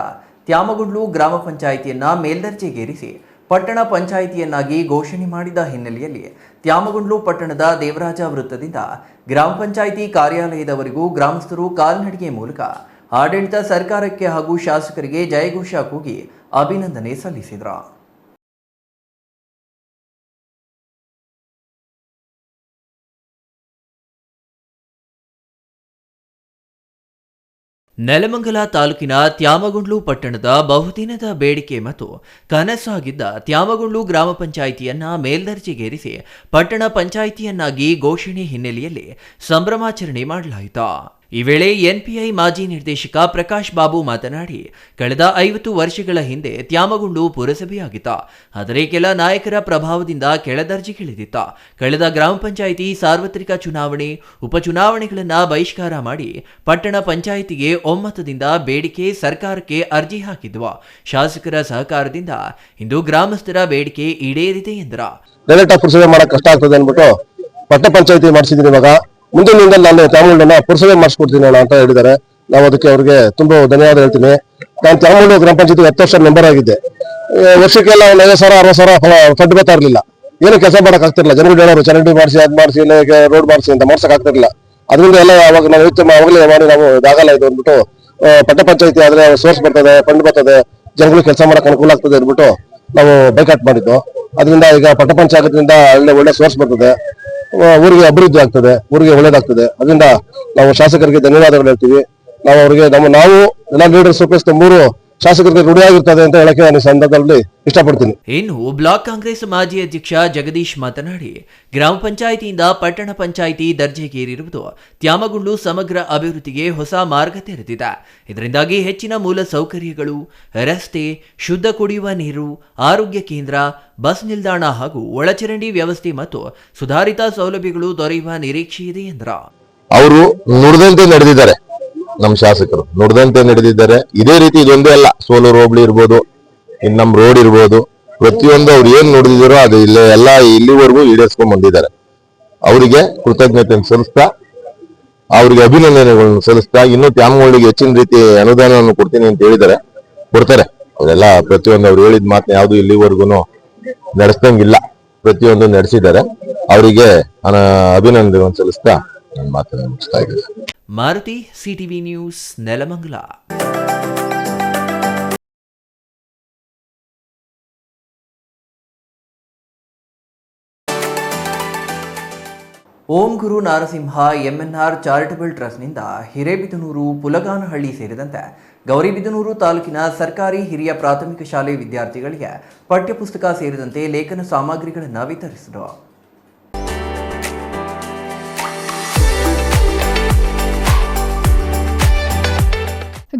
ತ್ಯಾಮಗುಂಡ್ಲು ಗ್ರಾಮ ಪಂಚಾಯಿತಿಯನ್ನ ಮೇಲ್ದರ್ಜೆಗೇರಿಸಿ ಪಟ್ಟಣ ಪಂಚಾಯಿತಿಯನ್ನಾಗಿ ಘೋಷಣೆ ಮಾಡಿದ ಹಿನ್ನೆಲೆಯಲ್ಲಿ ತ್ಯಾಮಗುಂಡ್ಲು ಪಟ್ಟಣದ ದೇವರಾಜ ವೃತ್ತದಿಂದ ಗ್ರಾಮ ಪಂಚಾಯಿತಿ ಕಾರ್ಯಾಲಯದವರೆಗೂ ಗ್ರಾಮಸ್ಥರು ಕಾಲ್ನಡಿಗೆ ಮೂಲಕ ಆಡಳಿತ ಸರ್ಕಾರಕ್ಕೆ ಹಾಗೂ ಶಾಸಕರಿಗೆ ಜಯಘೋಷ ಕೂಗಿ ಅಭಿನಂದನೆ ಸಲ್ಲಿಸಿದರು. ನೆಲಮಂಗಲ ತಾಲೂಕಿನ ತ್ಯಾಮಗುಂಡ್ಲು ಪಟ್ಟಣದ ಬಹುದಿನದ ಬೇಡಿಕೆ ಮತ್ತು ಕನಸಾಗಿದ್ದ ತ್ಯಾಮಗುಂಡ್ಲು ಗ್ರಾಮ ಪಂಚಾಯಿತಿಯನ್ನ ಮೇಲ್ದರ್ಜೆಗೇರಿಸಿ ಪಟ್ಟಣ ಪಂಚಾಯಿತಿಯನ್ನಾಗಿ ಘೋಷಣೆ ಹಿನ್ನೆಲೆಯಲ್ಲಿ ಸಂಭ್ರಮಾಚರಣೆ ಮಾಡಲಾಯಿತು. ಈ ವೇಳೆ NPI ಮಾಜಿ ನಿರ್ದೇಶಕ ಪ್ರಕಾಶ್ ಬಾಬು ಮಾತನಾಡಿ, ಕಳೆದ 50 ವರ್ಷಗಳ ಹಿಂದೆ ತ್ಯಾಮಗುಂಡು ಪುರಸಭೆಯಾಗಿತ್ತು. ಆದರೆ ಕೆಲ ನಾಯಕರ ಪ್ರಭಾವದಿಂದ ಕೆಳದರ್ಜೆಗಿಳಿದಿತ್ತು. ಕಳೆದ ಗ್ರಾಮ ಪಂಚಾಯಿತಿ ಸಾರ್ವತ್ರಿಕ ಚುನಾವಣೆ, ಉಪಚುನಾವಣೆಗಳನ್ನು ಬಹಿಷ್ಕಾರ ಮಾಡಿ ಪಟ್ಟಣ ಪಂಚಾಯಿತಿಗೆ ಒಮ್ಮತದಿಂದ ಬೇಡಿಕೆ ಸರ್ಕಾರಕ್ಕೆ ಅರ್ಜಿ ಹಾಕಿದ್ವು. ಶಾಸಕರ ಸಹಕಾರದಿಂದ ಇಂದು ಗ್ರಾಮಸ್ಥರ ಬೇಡಿಕೆ ಈಡೇರಿದೆ ಎಂದರು. ಪುರಸಭೆ ಮಾಡಕ್ಕೆ ಕಷ್ಟ ಆಗ್ತದೆ ಅಂದ್ಬಿಟ್ಟು ಪಟ್ಟಣ ಪಂಚಾಯಿತಿ ಮಾಡಿಸಿದ್ರಿ. ಇವಾಗ ಮುಂದಿನ ದಿನದಲ್ಲಿ ನಾನು ತ್ಯಾಮಗುಂಡನ್ನ ಪುರಸಭೆ ಮಾಡಿಸ್ಕೊಡ್ತೀನಿ ಅಂತ ಹೇಳಿದ್ದಾರೆ. ನಾವು ಅದಕ್ಕೆ ಅವ್ರಿಗೆ ತುಂಬಾ ಧನ್ಯವಾದ ಹೇಳ್ತೀನಿ. ನಾನು ತ್ಯಾಮಗುಂಡು ಗ್ರಾಮ ಪಂಚಾಯತಿ 10 ವರ್ಷ ಮೆಂಬರ್ ಆಗಿದ್ದೆ. ವರ್ಷಕ್ಕೆಲ್ಲ 50,000 60,000 ಫಂಡ್ ಬರ್ತಾ ಇರಲಿಲ್ಲ. ಏನು ಕೆಲಸ ಮಾಡಕ್ ಆಗ್ತಿರ್ಲಿಲ್ಲ. ಜನಗಳು ಹೇಳೋರು ಚರಂಡಿ ಮಾಡಿಸಿ, ಅದ್ ಮಾಡಿಸಿ, ರೋಡ್ ಮಾಡಿಸಿ ಅಂತ ಮಾಡ್ಸಕ್ ಆಗ್ತಿರ್ಲಿಲ್ಲ. ಅದರಿಂದ ಎಲ್ಲ ಅವಾಗ ನಾವು ಅವಾಗಲೇ ಮಾಡಿ ನಾವು ಇದಾಗಲ್ಲ ಇದು ಅಂದ್ಬಿಟ್ಟು ಪಟ್ಟಣ ಪಂಚಾಯತಿ ಆದ್ರೆ ಸೋರ್ಸ್ ಬರ್ತದೆ, ಫಂಡ್ ಬರ್ತದೆ, ಜನಗಳು ಕೆಲಸ ಮಾಡಕ್ ಅನುಕೂಲ ಆಗ್ತದೆ ಅಂದ್ಬಿಟ್ಟು ನಾವು ಬೈಕಾಟ್ ಮಾಡಿದ್ದು. ಅದರಿಂದ ಈಗ ಪಟ್ಟಣ ಪಂಚಾಯತಿಯಿಂದ ಒಳ್ಳೆ ಸೋರ್ಸ್ ಬರ್ತದೆ, ಊರಿಗೆ ಅಭಿವೃದ್ಧಿ ಆಗ್ತದೆ, ಊರಿಗೆ ಒಳ್ಳೇದಾಗ್ತದೆ. ಅದರಿಂದ ನಾವು ಶಾಸಕರಿಗೆ ಧನ್ಯವಾದಗಳು ಹೇಳ್ತೀವಿ. ನಾವು ಅವರಿಗೆ ನಾವು ಎಲ್ಲ ಲೀಡರ್ಸ್ ರೂಪಿಸಿದ 3 ಶಾಸಕರಿಗೆ ರೂಢಿಯಾಗಿರ್ತದೆ ಅಂತ ಹೇಳಕ್ಕೆ ನಾನು ಸಂದರ್ಭದಲ್ಲಿ ಇಷ್ಟಪಡ್ತೀನಿ. ಇನ್ನು ಬ್ಲಾಕ್ ಕಾಂಗ್ರೆಸ್ ಮಾಜಿ ಅಧ್ಯಕ್ಷ ಜಗದೀಶ್ ಮಾತನಾಡಿ, ಗ್ರಾಮ ಪಂಚಾಯಿತಿಯಿಂದ ಪಟ್ಟಣ ಪಂಚಾಯಿತಿ ದರ್ಜೆಗೇರಿರುವುದು ತ್ಯಾಮಗುಂಡು ಸಮಗ್ರ ಅಭಿವೃದ್ಧಿಗೆ ಹೊಸ ಮಾರ್ಗ ತೆರೆದಿದೆ. ಇದರಿಂದಾಗಿ ಹೆಚ್ಚಿನ ಮೂಲ ಸೌಕರ್ಯಗಳು, ರಸ್ತೆ, ಶುದ್ಧ ಕುಡಿಯುವ ನೀರು, ಆರೋಗ್ಯ ಕೇಂದ್ರ, ಬಸ್ ನಿಲ್ದಾಣ ಹಾಗೂ ಒಳಚರಂಡಿ ವ್ಯವಸ್ಥೆ ಮತ್ತು ಸುಧಾರಿತ ಸೌಲಭ್ಯಗಳು ದೊರೆಯುವ ನಿರೀಕ್ಷೆ ಇದೆ ಎಂದರು. ಅವರು ನುಡಿದಂತೆ ನಡೆದಿದ್ದಾರೆ. ನಮ್ಮ ಶಾಸಕರು ನುಡಿದಂತೆ ನಡೆದಿದ್ದಾರೆ. ಇದೇ ರೀತಿ ಇದೊಂದೇ ಅಲ್ಲ, ಸೋಲೂರು ಹೋಬಳಿ ಇರ್ಬೋದು, ಇನ್ನು ನಮ್ಮ ರೋಡ್ ಇರ್ಬೋದು, ಪ್ರತಿಯೊಂದು ಅವ್ರು ಏನ್ ನುಡಿದಿರೋ ಅದು ಎಲ್ಲ ಇಲ್ಲಿವರೆಗೂ ಈಡೇರಿಸ್ಕೊಂಡ್ ಬಂದಿದ್ದಾರೆ. ಅವರಿಗೆ ಕೃತಜ್ಞತೆ ಸಲ್ಲಿಸ್ತಾ, ಅವರಿಗೆ ಅಭಿನಂದನೆಗಳನ್ನು ಸಲ್ಲಿಸ್ತಾ, ಇನ್ನು ತ್ಯಾಮಗುಂಡಿಗೆ ಹೆಚ್ಚಿನ ರೀತಿ ಅನುದಾನವನ್ನು ಕೊಡ್ತೀನಿ ಅಂತ ಹೇಳಿದ್ದಾರೆ. ಕೊಡ್ತಾರೆ. ಅವರೆಲ್ಲ ಪ್ರತಿಯೊಂದು ಅವ್ರು ಹೇಳಿದ ಮಾತನ್ನ ಯಾವ್ದು ಇಲ್ಲಿವರೆಗೂ ನಡೆಸ್ದಂಗಿಲ್ಲ, ಪ್ರತಿಯೊಂದು ನಡೆಸಿದ್ದಾರೆ. ಅವರಿಗೆ ಅಭಿನಂದನೆಗಳನ್ನು ಸಲ್ಲಿಸ್ತಾ ನನ್ನ ಮಾತನ್ನು ಮುಗಿಸ್ತಾ ಇದ್ದಾರೆ. Maruti, CTV news, Nelamangala. Om Guru Narasimha MNR charitable ಟ್ರಸ್ಟ್ನಿಂದ ಹಿರೇಬಿದನೂರು, ಪುಲಗಾನಹಳ್ಳಿ ಸೇರಿದಂತೆ ಗೌರಿಬಿದನೂರು ತಾಲೂಕಿನ ಸರ್ಕಾರಿ ಹಿರಿಯ ಪ್ರಾಥಮಿಕ ಶಾಲೆ ವಿದ್ಯಾರ್ಥಿಗಳಿಗೆ ಪಠ್ಯಪುಸ್ತಕ ಸೇರಿದಂತೆ ಲೇಖನ ಸಾಮಗ್ರಿಗಳನ್ನು ವಿತರಿಸಿದರು.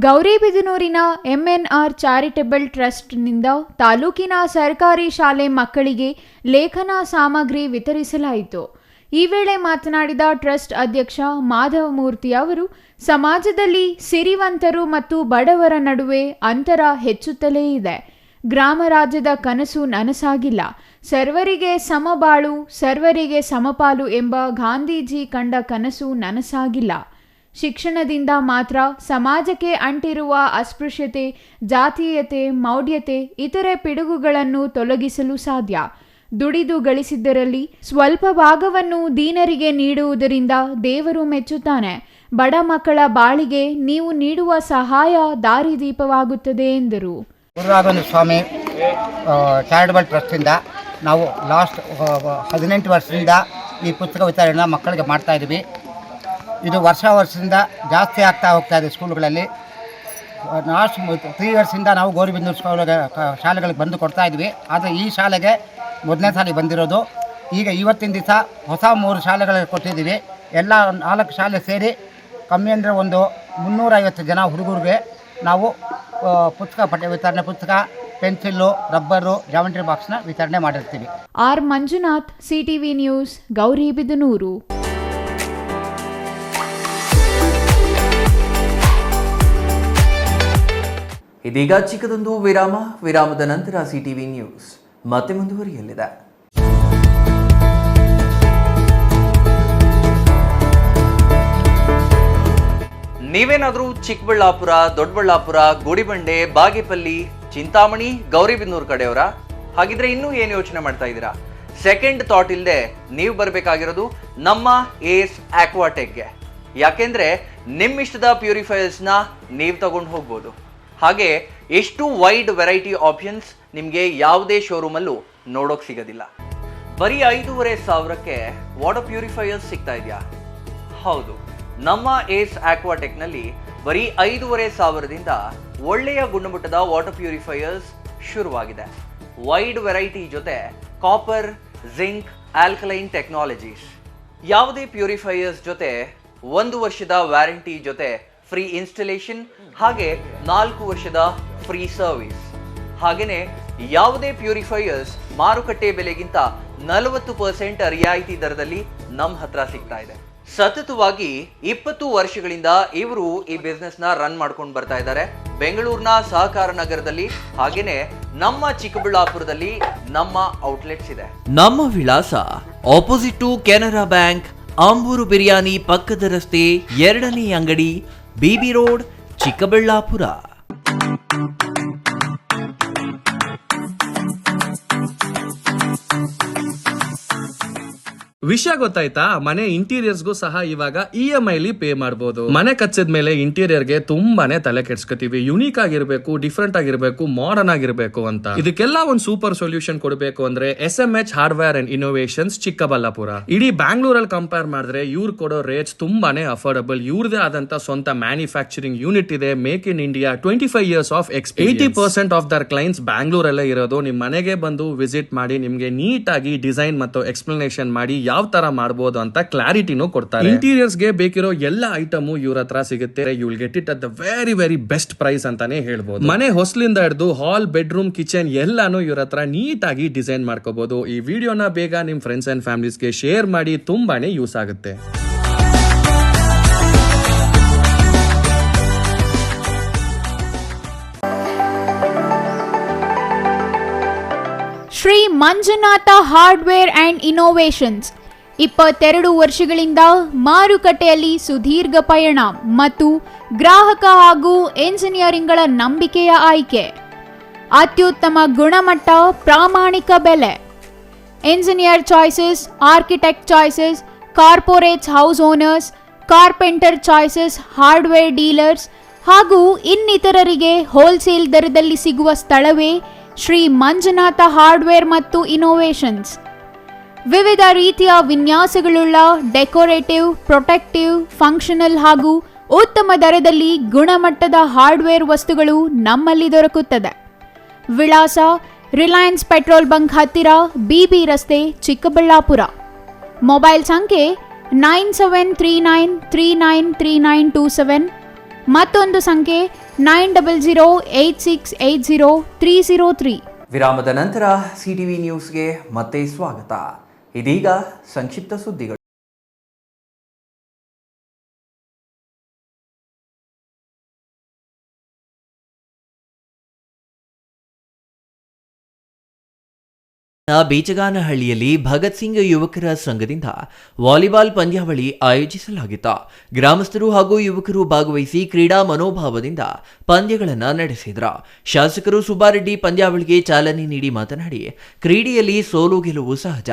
ಗೌರಿಬಿದನೂರಿನ ಎಂಎನ್ಆರ್ ಚಾರಿಟಬಲ್ ಟ್ರಸ್ಟ್ನಿಂದ ತಾಲೂಕಿನ ಸರ್ಕಾರಿ ಶಾಲೆ ಮಕ್ಕಳಿಗೆ ಲೇಖನ ಸಾಮಗ್ರಿ ವಿತರಿಸಲಾಯಿತು. ಈ ವೇಳೆ ಮಾತನಾಡಿದ ಟ್ರಸ್ಟ್ ಅಧ್ಯಕ್ಷ ಮಾಧವಮೂರ್ತಿ ಅವರು, ಸಮಾಜದಲ್ಲಿ ಸಿರಿವಂತರು ಮತ್ತು ಬಡವರ ನಡುವೆ ಅಂತರ ಹೆಚ್ಚುತ್ತಲೇ ಇದೆ. ಗ್ರಾಮ ರಾಜ್ಯದ ಕನಸು ನನಸಾಗಿಲ್ಲ. ಸರ್ವರಿಗೆ ಸಮಬಾಳು, ಸರ್ವರಿಗೆ ಸಮಪಾಲು ಎಂಬ ಗಾಂಧೀಜಿ ಕಂಡ ಕನಸು ನನಸಾಗಿಲ್ಲ. ಶಿಕ್ಷಣದಿಂದ ಮಾತ್ರ ಸಮಾಜಕ್ಕೆ ಅಂಟಿರುವ ಅಸ್ಪೃಶ್ಯತೆ, ಜಾತೀಯತೆ, ಮೌಢ್ಯತೆ, ಇತರೆ ಪಿಡುಗುಗಳನ್ನು ತೊಲಗಿಸಲು ಸಾಧ್ಯ. ದುಡಿದು ಗಳಿಸಿದ್ದರಲ್ಲಿ ಸ್ವಲ್ಪ ಭಾಗವನ್ನು ದೀನರಿಗೆ ನೀಡುವುದರಿಂದ ದೇವರು ಮೆಚ್ಚುತ್ತಾನೆ. ಬಡ ಮಕ್ಕಳ ಬಾಳಿಗೆ ನೀವು ನೀಡುವ ಸಹಾಯ ದಾರಿದೀಪವಾಗುತ್ತದೆ ಎಂದರು. ಗುರುರಾಘವೇಂದ್ರ ಸ್ವಾಮಿ ಚಾರಿಟಬಲ್ ಟ್ರಸ್ಟಿಂದ ನಾವು ಲಾಸ್ಟ್ 18 ವರ್ಷದಿಂದ ಈ ಪುಸ್ತಕ ವಿತರಣೆ ಮಕ್ಕಳಿಗೆ ಮಾಡ್ತಾಯಿದ್ವಿ. ಇದು ವರ್ಷದಿಂದ ಜಾಸ್ತಿ ಆಗ್ತಾ ಹೋಗ್ತಾ ಇದೆ. ಸ್ಕೂಲ್ಗಳಲ್ಲಿ ಲಾಸ್ಟ್ 3 ಇಯರ್ಸಿಂದ ನಾವು ಗೌರಿಬಿದನೂರು ಶಾಲೆಗಳಿಗೆ ಬಂದು ಕೊಡ್ತಾಯಿದ್ವಿ. ಆದರೆ ಈ ಶಾಲೆಗೆ 1ನೇ ಸಾರಿ ಬಂದಿರೋದು. ಈಗ ಇವತ್ತಿನ ದಿವಸ ಹೊಸ 3 ಶಾಲೆಗಳಿಗೆ ಕೊಟ್ಟಿದ್ದೀವಿ. ಎಲ್ಲ 4 ಶಾಲೆ ಸೇರಿ ಕಮ್ಮಿ ಅಂದರೆ ಒಂದು 350 ಜನ ಹುಡುಗರಿಗೆ ನಾವು ಪಠ್ಯ ವಿತರಣೆ ಪುಸ್ತಕ, ಪೆನ್ಸಿಲ್ಲು, ರಬ್ಬರು, ಜಾಮೆಟ್ರಿ ಬಾಕ್ಸ್ನ ವಿತರಣೆ ಮಾಡಿರ್ತೀವಿ. R Manjunath, CTV news, Gauribidanur. ಇದೀಗ ಚಿಕ್ಕದೊಂದು ವಿರಾಮದ ನಂತರ ಸಿಟಿವಿ ನ್ಯೂಸ್ ಮತ್ತೆ ಮುಂದುವರಿಯಲಿದೆ. ನೀವೇನಾದರೂ ಚಿಕ್ಕಬಳ್ಳಾಪುರ, ದೊಡ್ಡಬಳ್ಳಾಪುರ, ಗುಡಿಬಂಡೆ, ಬಾಗೇಪಲ್ಲಿ, ಚಿಂತಾಮಣಿ, ಗೌರಿಬಿದನೂರು ಕಡೆಯವರ? ಹಾಗಿದ್ರೆ ಇನ್ನೂ ಏನು ಯೋಚನೆ ಮಾಡ್ತಾ ಇದ್ದೀರಾ? ಸೆಕೆಂಡ್ ಥಾಟ್ ಇಲ್ಲದೆ ನೀವು ಬರಬೇಕಾಗಿರೋದು ನಮ್ಮ ಏಸ್ ಆಕ್ವಾಟೆಕ್ಗೆ. ಯಾಕೆಂದ್ರೆ ನಿಮ್ಮಿಷ್ಟದ ಪ್ಯೂರಿಫೈಯರ್ಸ್ನ ನೀವು ತಗೊಂಡು ಹೋಗ್ಬೋದು. ಹಾಗೆ ಎಷ್ಟು ವೈಡ್ ವೆರೈಟಿ ಆಪ್ಷನ್ಸ್ ನಿಮಗೆ ಯಾವುದೇ ಶೋರೂಮಲ್ಲೂ ನೋಡೋಕೆ ಸಿಗೋದಿಲ್ಲ. ಬರೀ 5,500ಕ್ಕೆ ವಾಟರ್ ಪ್ಯೂರಿಫೈಯರ್ಸ್ ಸಿಗ್ತಾ ಇದೆಯಾ? ಹೌದು, ನಮ್ಮ ಏಸ್ ಆಕ್ವಾಟೆಕ್ನಲ್ಲಿ ಬರೀ 5,500ದಿಂದ ಒಳ್ಳೆಯ ಗುಣಮಟ್ಟದ ವಾಟರ್ ಪ್ಯೂರಿಫೈಯರ್ಸ್ ಶುರುವಾಗಿದೆ. ವೈಡ್ ವೆರೈಟಿ ಜೊತೆ ಕಾಪರ್, ಜಿಂಕ್, ಆಲ್ಕಲೈನ್ ಟೆಕ್ನಾಲಜೀಸ್. ಯಾವುದೇ ಪ್ಯೂರಿಫೈಯರ್ಸ್ ಜೊತೆ 1 ವರ್ಷದ ವ್ಯಾರಂಟಿ ಜೊತೆ ಫ್ರೀ ಇನ್ಸ್ಟಾಲೇಷನ್, ಹಾಗೆ 4 ವರ್ಷದ ಫ್ರೀ ಸರ್ವಿಸ್. ಹಾಗೆಯೇ ಯಾವುದೇ ಪ್ಯೂರಿಫೈಯರ್ಸ್ ಮಾರುಕಟ್ಟೆ ಬೆಲೆಗಿಂತ 40% ರಿಯಾಯಿತಿ ದರದಲ್ಲಿ ನಮ್ಮ ಹತ್ರ ಸಿಗ್ತಾ ಇದೆ. ಸತತವಾಗಿ 20 ವರ್ಷಗಳಿಂದ ಇವರು ಈ ಬಿಸ್ನೆಸ್ನ ರನ್ ಮಾಡ್ಕೊಂಡು ಬರ್ತಾ ಇದ್ದಾರೆ. ಬೆಂಗಳೂರಿನ ಸಹಕಾರ ನಗರದಲ್ಲಿ, ಹಾಗೇನೆ ನಮ್ಮ ಚಿಕ್ಕಬಳ್ಳಾಪುರದಲ್ಲಿ ನಮ್ಮ ಔಟ್ಲೆಟ್ಸ್ ಇದೆ. ನಮ್ಮ ವಿಳಾಸ opposite to Canara bank, Ambur biryani ಪಕ್ಕದ ರಸ್ತೆ, 2ನೇ ಅಂಗಡಿ, ಬಿಬಿ ರೋಡ್, ಚಿಕ್ಕಬಳ್ಳಾಪುರ. ವಿಷಯ ಗೊತ್ತಾಯ್ತಾ? ಮನೆ ಇಂಟೀರಿಯರ್ಸ್ಗೂ ಸಹ ಇವಾಗ EMI ಪೇ ಮಾಡಬಹುದು. ಮನೆ ಕಚ್ಚಿದ ಮೇಲೆ ಇಂಟೀರಿಯರ್ಗೆ ತುಂಬಾನೇ ತಲೆ ಕೆಡ್ಸ್ಕೊತೀವಿ. ಯುನೀಕ್ ಆಗಿರ್ಬೇಕು, ಡಿಫ್ರೆಂಟ್ ಆಗಿರ್ಬೇಕು, ಮಾಡರ್ನ್ ಆಗಿರ್ಬೇಕು ಅಂತ. ಇದಕ್ಕೆಲ್ಲ ಒಂದು ಸೂಪರ್ ಸೊಲ್ಯೂಷನ್ ಕೊಡಬೇಕು ಅಂದ್ರೆ SMH hardware and innovations Chikkaballapur. ಇಡೀ ಬ್ಯಾಂಗ್ಳೂರಲ್ಲಿ ಕಂಪೇರ್ ಮಾಡಿದ್ರೆ ಇವ್ರು ಕೊಡೋ ರೇಟ್ಸ್ ತುಂಬಾನೇ ಅಫೋರ್ಡಬಲ್. ಇವ್ರದೇ ಆದಂತ ಸ್ವಂತ ಮ್ಯಾನುಫ್ಯಾಕ್ಚರಿಂಗ್ ಯೂನಿಟ್ ಇದೆ. Make in India, 25 years of experience. 80% of their clients ಬ್ಯಾಂಗ್ಳೂರಲ್ಲೇ ಇರೋದು. ನಿಮ್ ಮನೆಗೆ ಬಂದು ವಿಸಿಟ್ ಮಾಡಿ ನಿಮ್ಗೆ ನೀಟ್ ಆಗಿ ಡಿಸೈನ್ ಮತ್ತು ಎಕ್ಸ್ಪ್ಲನೇಷನ್ ಮಾಡಿ ಯಾವ ತರ ಮಾಡಬಹುದು ಅಂತ ಕ್ಲಾರಿಟಿನೂ ಕೊಡ್ತಾರೆ. ಇಂಟೀರಿಯರ್ಸ್ ಗೆ ಬೇಕಿರೋ ಎಲ್ಲ ಐಟಮ್ ಇವ್ರ ಹತ್ರ ಸಿಗುತ್ತೆ. You will get it at the very best price ಅಂತಾನೆ ಹೇಳ್ಬೋದು. ಮನೆ ಹೊಸಲಿಂದ ಹಿಡಿದು ಹಾಲ್, ಬೆಡ್ರೂಮ್, ಕಿಚನ್ ಎಲ್ಲಾನು ಇವ್ರ ಹತ್ರ ನೀಟ್ ಆಗಿ ಡಿಸೈನ್ ಮಾಡ್ಕೋಬಹುದು. ಈ ವಿಡಿಯೋನ ಬೇಗ ನಿಮ್ ಫ್ರೆಂಡ್ಸ್ ಅಂಡ್ ಫ್ಯಾಮಿಲೀಸ್ಗೆ ಶೇರ್ ಮಾಡಿ, ತುಂಬಾನೇ ಯೂಸ್ ಆಗುತ್ತೆ. Shri Manjunatha hardware and innovations 22 ವರ್ಷಗಳಿಂದ ಮಾರುಕಟ್ಟೆಯಲ್ಲಿ ಸುದೀರ್ಘ ಪಯಣ ಮತ್ತು ಗ್ರಾಹಕ ಹಾಗೂ ಎಂಜಿನಿಯರಿಂಗ್ಗಳ ನಂಬಿಕೆಯ ಆಯ್ಕೆ. ಅತ್ಯುತ್ತಮ ಗುಣಮಟ್ಟ, ಪ್ರಾಮಾಣಿಕ ಬೆಲೆ. Engineer choices, architect choices, corporates, house owners, carpenter choices, hardware dealers ಹಾಗೂ ಇನ್ನಿತರರಿಗೆ ಹೋಲ್ಸೇಲ್ ದರದಲ್ಲಿ ಸಿಗುವ ಸ್ಥಳವೇ ಶ್ರೀ ಮಂಜುನಾಥ ಹಾರ್ಡ್ವೇರ್ ಮತ್ತು ಇನ್ನೋವೇಷನ್ಸ್. ವಿವಿಧ ರೀತಿಯ ವಿನ್ಯಾಸಗಳುಳ್ಳ ಡೆಕೋರೇಟಿವ್, ಪ್ರೊಟೆಕ್ಟಿವ್, ಫಂಕ್ಷನಲ್ ಹಾಗೂ ಉತ್ತಮ ದರದಲ್ಲಿ ಗುಣಮಟ್ಟದ ಹಾರ್ಡ್ವೇರ್ ವಸ್ತುಗಳು ನಮ್ಮಲ್ಲಿ ದೊರಕುತ್ತದೆ. ವಿಳಾಸ ರಿಲಯನ್ಸ್ ಪೆಟ್ರೋಲ್ ಬಂಕ್ ಹತ್ತಿರ, BB ರಸ್ತೆ, ಚಿಕ್ಕಬಳ್ಳಾಪುರ. ಮೊಬೈಲ್ ಸಂಖ್ಯೆ 9739393927, ಮತ್ತೊಂದು ಸಂಖ್ಯೆ 9008680303. ವಿರಾಮದ ನಂತರ CTV ನ್ಯೂಸ್ಗೆ ಮತ್ತೆ ಸ್ವಾಗತ. ಇದೀಗ ಸಂಕ್ಷಿಪ್ತ ಸುದ್ದಿಗಳು. ಬೀಚಗಾನಹಳ್ಳಿಯಲ್ಲಿ ಭಗತ್ ಸಿಂಗ್ ಯುವಕರ ಸಂಘದಿಂದ ವಾಲಿಬಾಲ್ ಪಂದ್ಯಾವಳಿ ಆಯೋಜಿಸಲಾಗಿತ್ತು. ಗ್ರಾಮಸ್ಥರು ಹಾಗೂ ಯುವಕರು ಭಾಗವಹಿಸಿ ಕ್ರೀಡಾ ಮನೋಭಾವದಿಂದ ಪಂದ್ಯಗಳನ್ನು ನಡೆಸಿದರು. ಶಾಸಕರು ಸುಬ್ಬಾರೆಡ್ಡಿ ಪಂದ್ಯಾವಳಿಗೆ ಚಾಲನೆ ನೀಡಿ ಮಾತನಾಡಿ, ಕ್ರೀಡೆಯಲ್ಲಿ ಸೋಲು ಗೆಲುವು ಸಹಜ,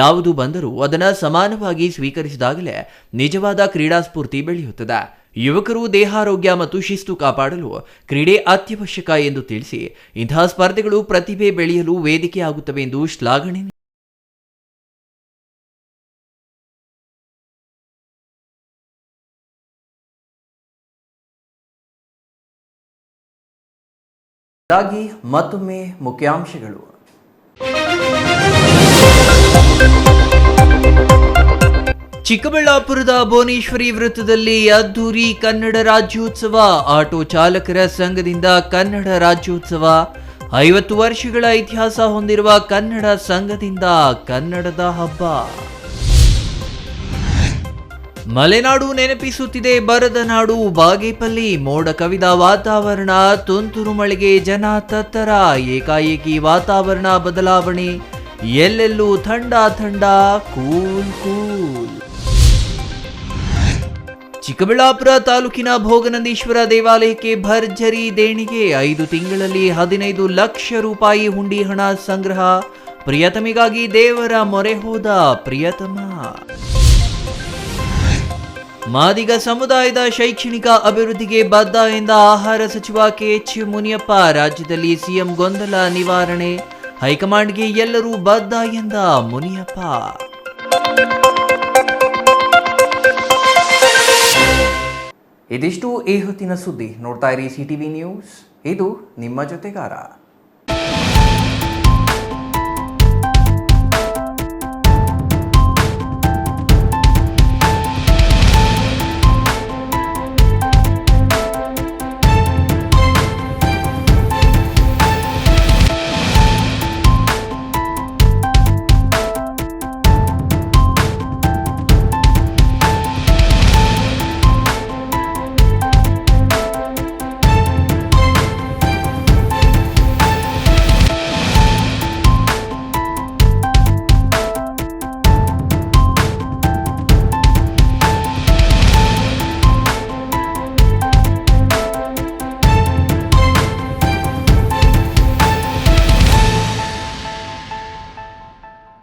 ಯಾವುದು ಬಂದರೂ ಅದನ್ನು ಸಮಾನವಾಗಿ ಸ್ವೀಕರಿಸಿದಾಗಲೇ ನಿಜವಾದ ಕ್ರೀಡಾ ಸ್ಫೂರ್ತಿ ಬೆಳೆಯುತ್ತದೆ. ಯುವಕರು ದೇಹಾರೋಗ್ಯ ಮತ್ತು ಶಿಸ್ತು ಕಾಪಾಡಲು ಕ್ರೀಡೆ ಅತ್ಯವಶ್ಯಕ ಎಂದು ತಿಳಿಸಿ, ಇಂತಹ ಸ್ಪರ್ಧೆಗಳು ಪ್ರತಿಭೆ ಬೆಳೆಯಲು ವೇದಿಕೆಯಾಗುತ್ತವೆ ಎಂದು ಶ್ಲಾಘನೆ ಮತ್ತೊಮ್ಮೆ ಮುಖ್ಯಾಂಶಗಳು. ಚಿಕ್ಕಬಳ್ಳಾಪುರದ ಭುವನೇಶ್ವರಿ ವೃತ್ತದಲ್ಲಿ ಅದ್ದೂರಿ ಕನ್ನಡ ರಾಜ್ಯೋತ್ಸವ. ಆಟೋ ಚಾಲಕರ ಸಂಘದಿಂದ ಕನ್ನಡ ರಾಜ್ಯೋತ್ಸವ. 50 ವರ್ಷಗಳ ಇತಿಹಾಸ ಹೊಂದಿರುವ ಕನ್ನಡ ಸಂಘದಿಂದ ಕನ್ನಡದ ಹಬ್ಬ. ಮಲೆನಾಡು ನೆನಪಿಸುತ್ತಿದೆ ಬರದ ನಾಡು ಬಾಗೇಪಲ್ಲಿ. ಮೋಡ ಕವಿದ ವಾತಾವರಣ, ತುಂತುರು ಮಳೆಗೆ ಜನ ತತ್ತರ. ಏಕಾಏಕಿ ವಾತಾವರಣ ಬದಲಾವಣೆ, ಎಲ್ಲೆಲ್ಲೂ ಥಂಡ ಥಂಡ, ಕೂಲ್ ಕೂಲ್. ಚಿಕ್ಕಬಳ್ಳಾಪುರ ತಾಲೂಕಿನ ಭೋಗನಂದೀಶ್ವರ ದೇವಾಲಯಕ್ಕೆ ಭರ್ಜರಿ ದೇಣಿಗೆ. 5 ತಿಂಗಳಲ್ಲಿ 15 ಲಕ್ಷ ರೂಪಾಯಿ ಹುಂಡಿ ಹಣ ಸಂಗ್ರಹ. ಪ್ರಿಯತಮಿಗಾಗಿ ದೇವರ ಮೊರೆ ಹೋದ ಪ್ರಿಯತಮ. ಮಾದಿಗ ಸಮುದಾಯದ ಶೈಕ್ಷಣಿಕ ಅಭಿವೃದ್ಧಿಗೆ ಬದ್ಧ ಎಂದ ಆಹಾರ ಸಚಿವ KH ಮುನಿಯಪ್ಪ. ರಾಜ್ಯದಲ್ಲಿ ಸಿಎಂ ಗೊಂದಲ ನಿವಾರಣೆ, ಹೈಕಮಾಂಡ್ಗೆ ಎಲ್ಲರೂ ಬದ್ಧ ಎಂದ ಮುನಿಯಪ್ಪ. ಇದಿಷ್ಟು ಈ ಹೊತ್ತಿನ ಸುದ್ದಿ. ನೋಡ್ತಾ ಇರಿ CTV ನ್ಯೂಸ್, ಇದು ನಿಮ್ಮ ಜೊತೆಗಾರ.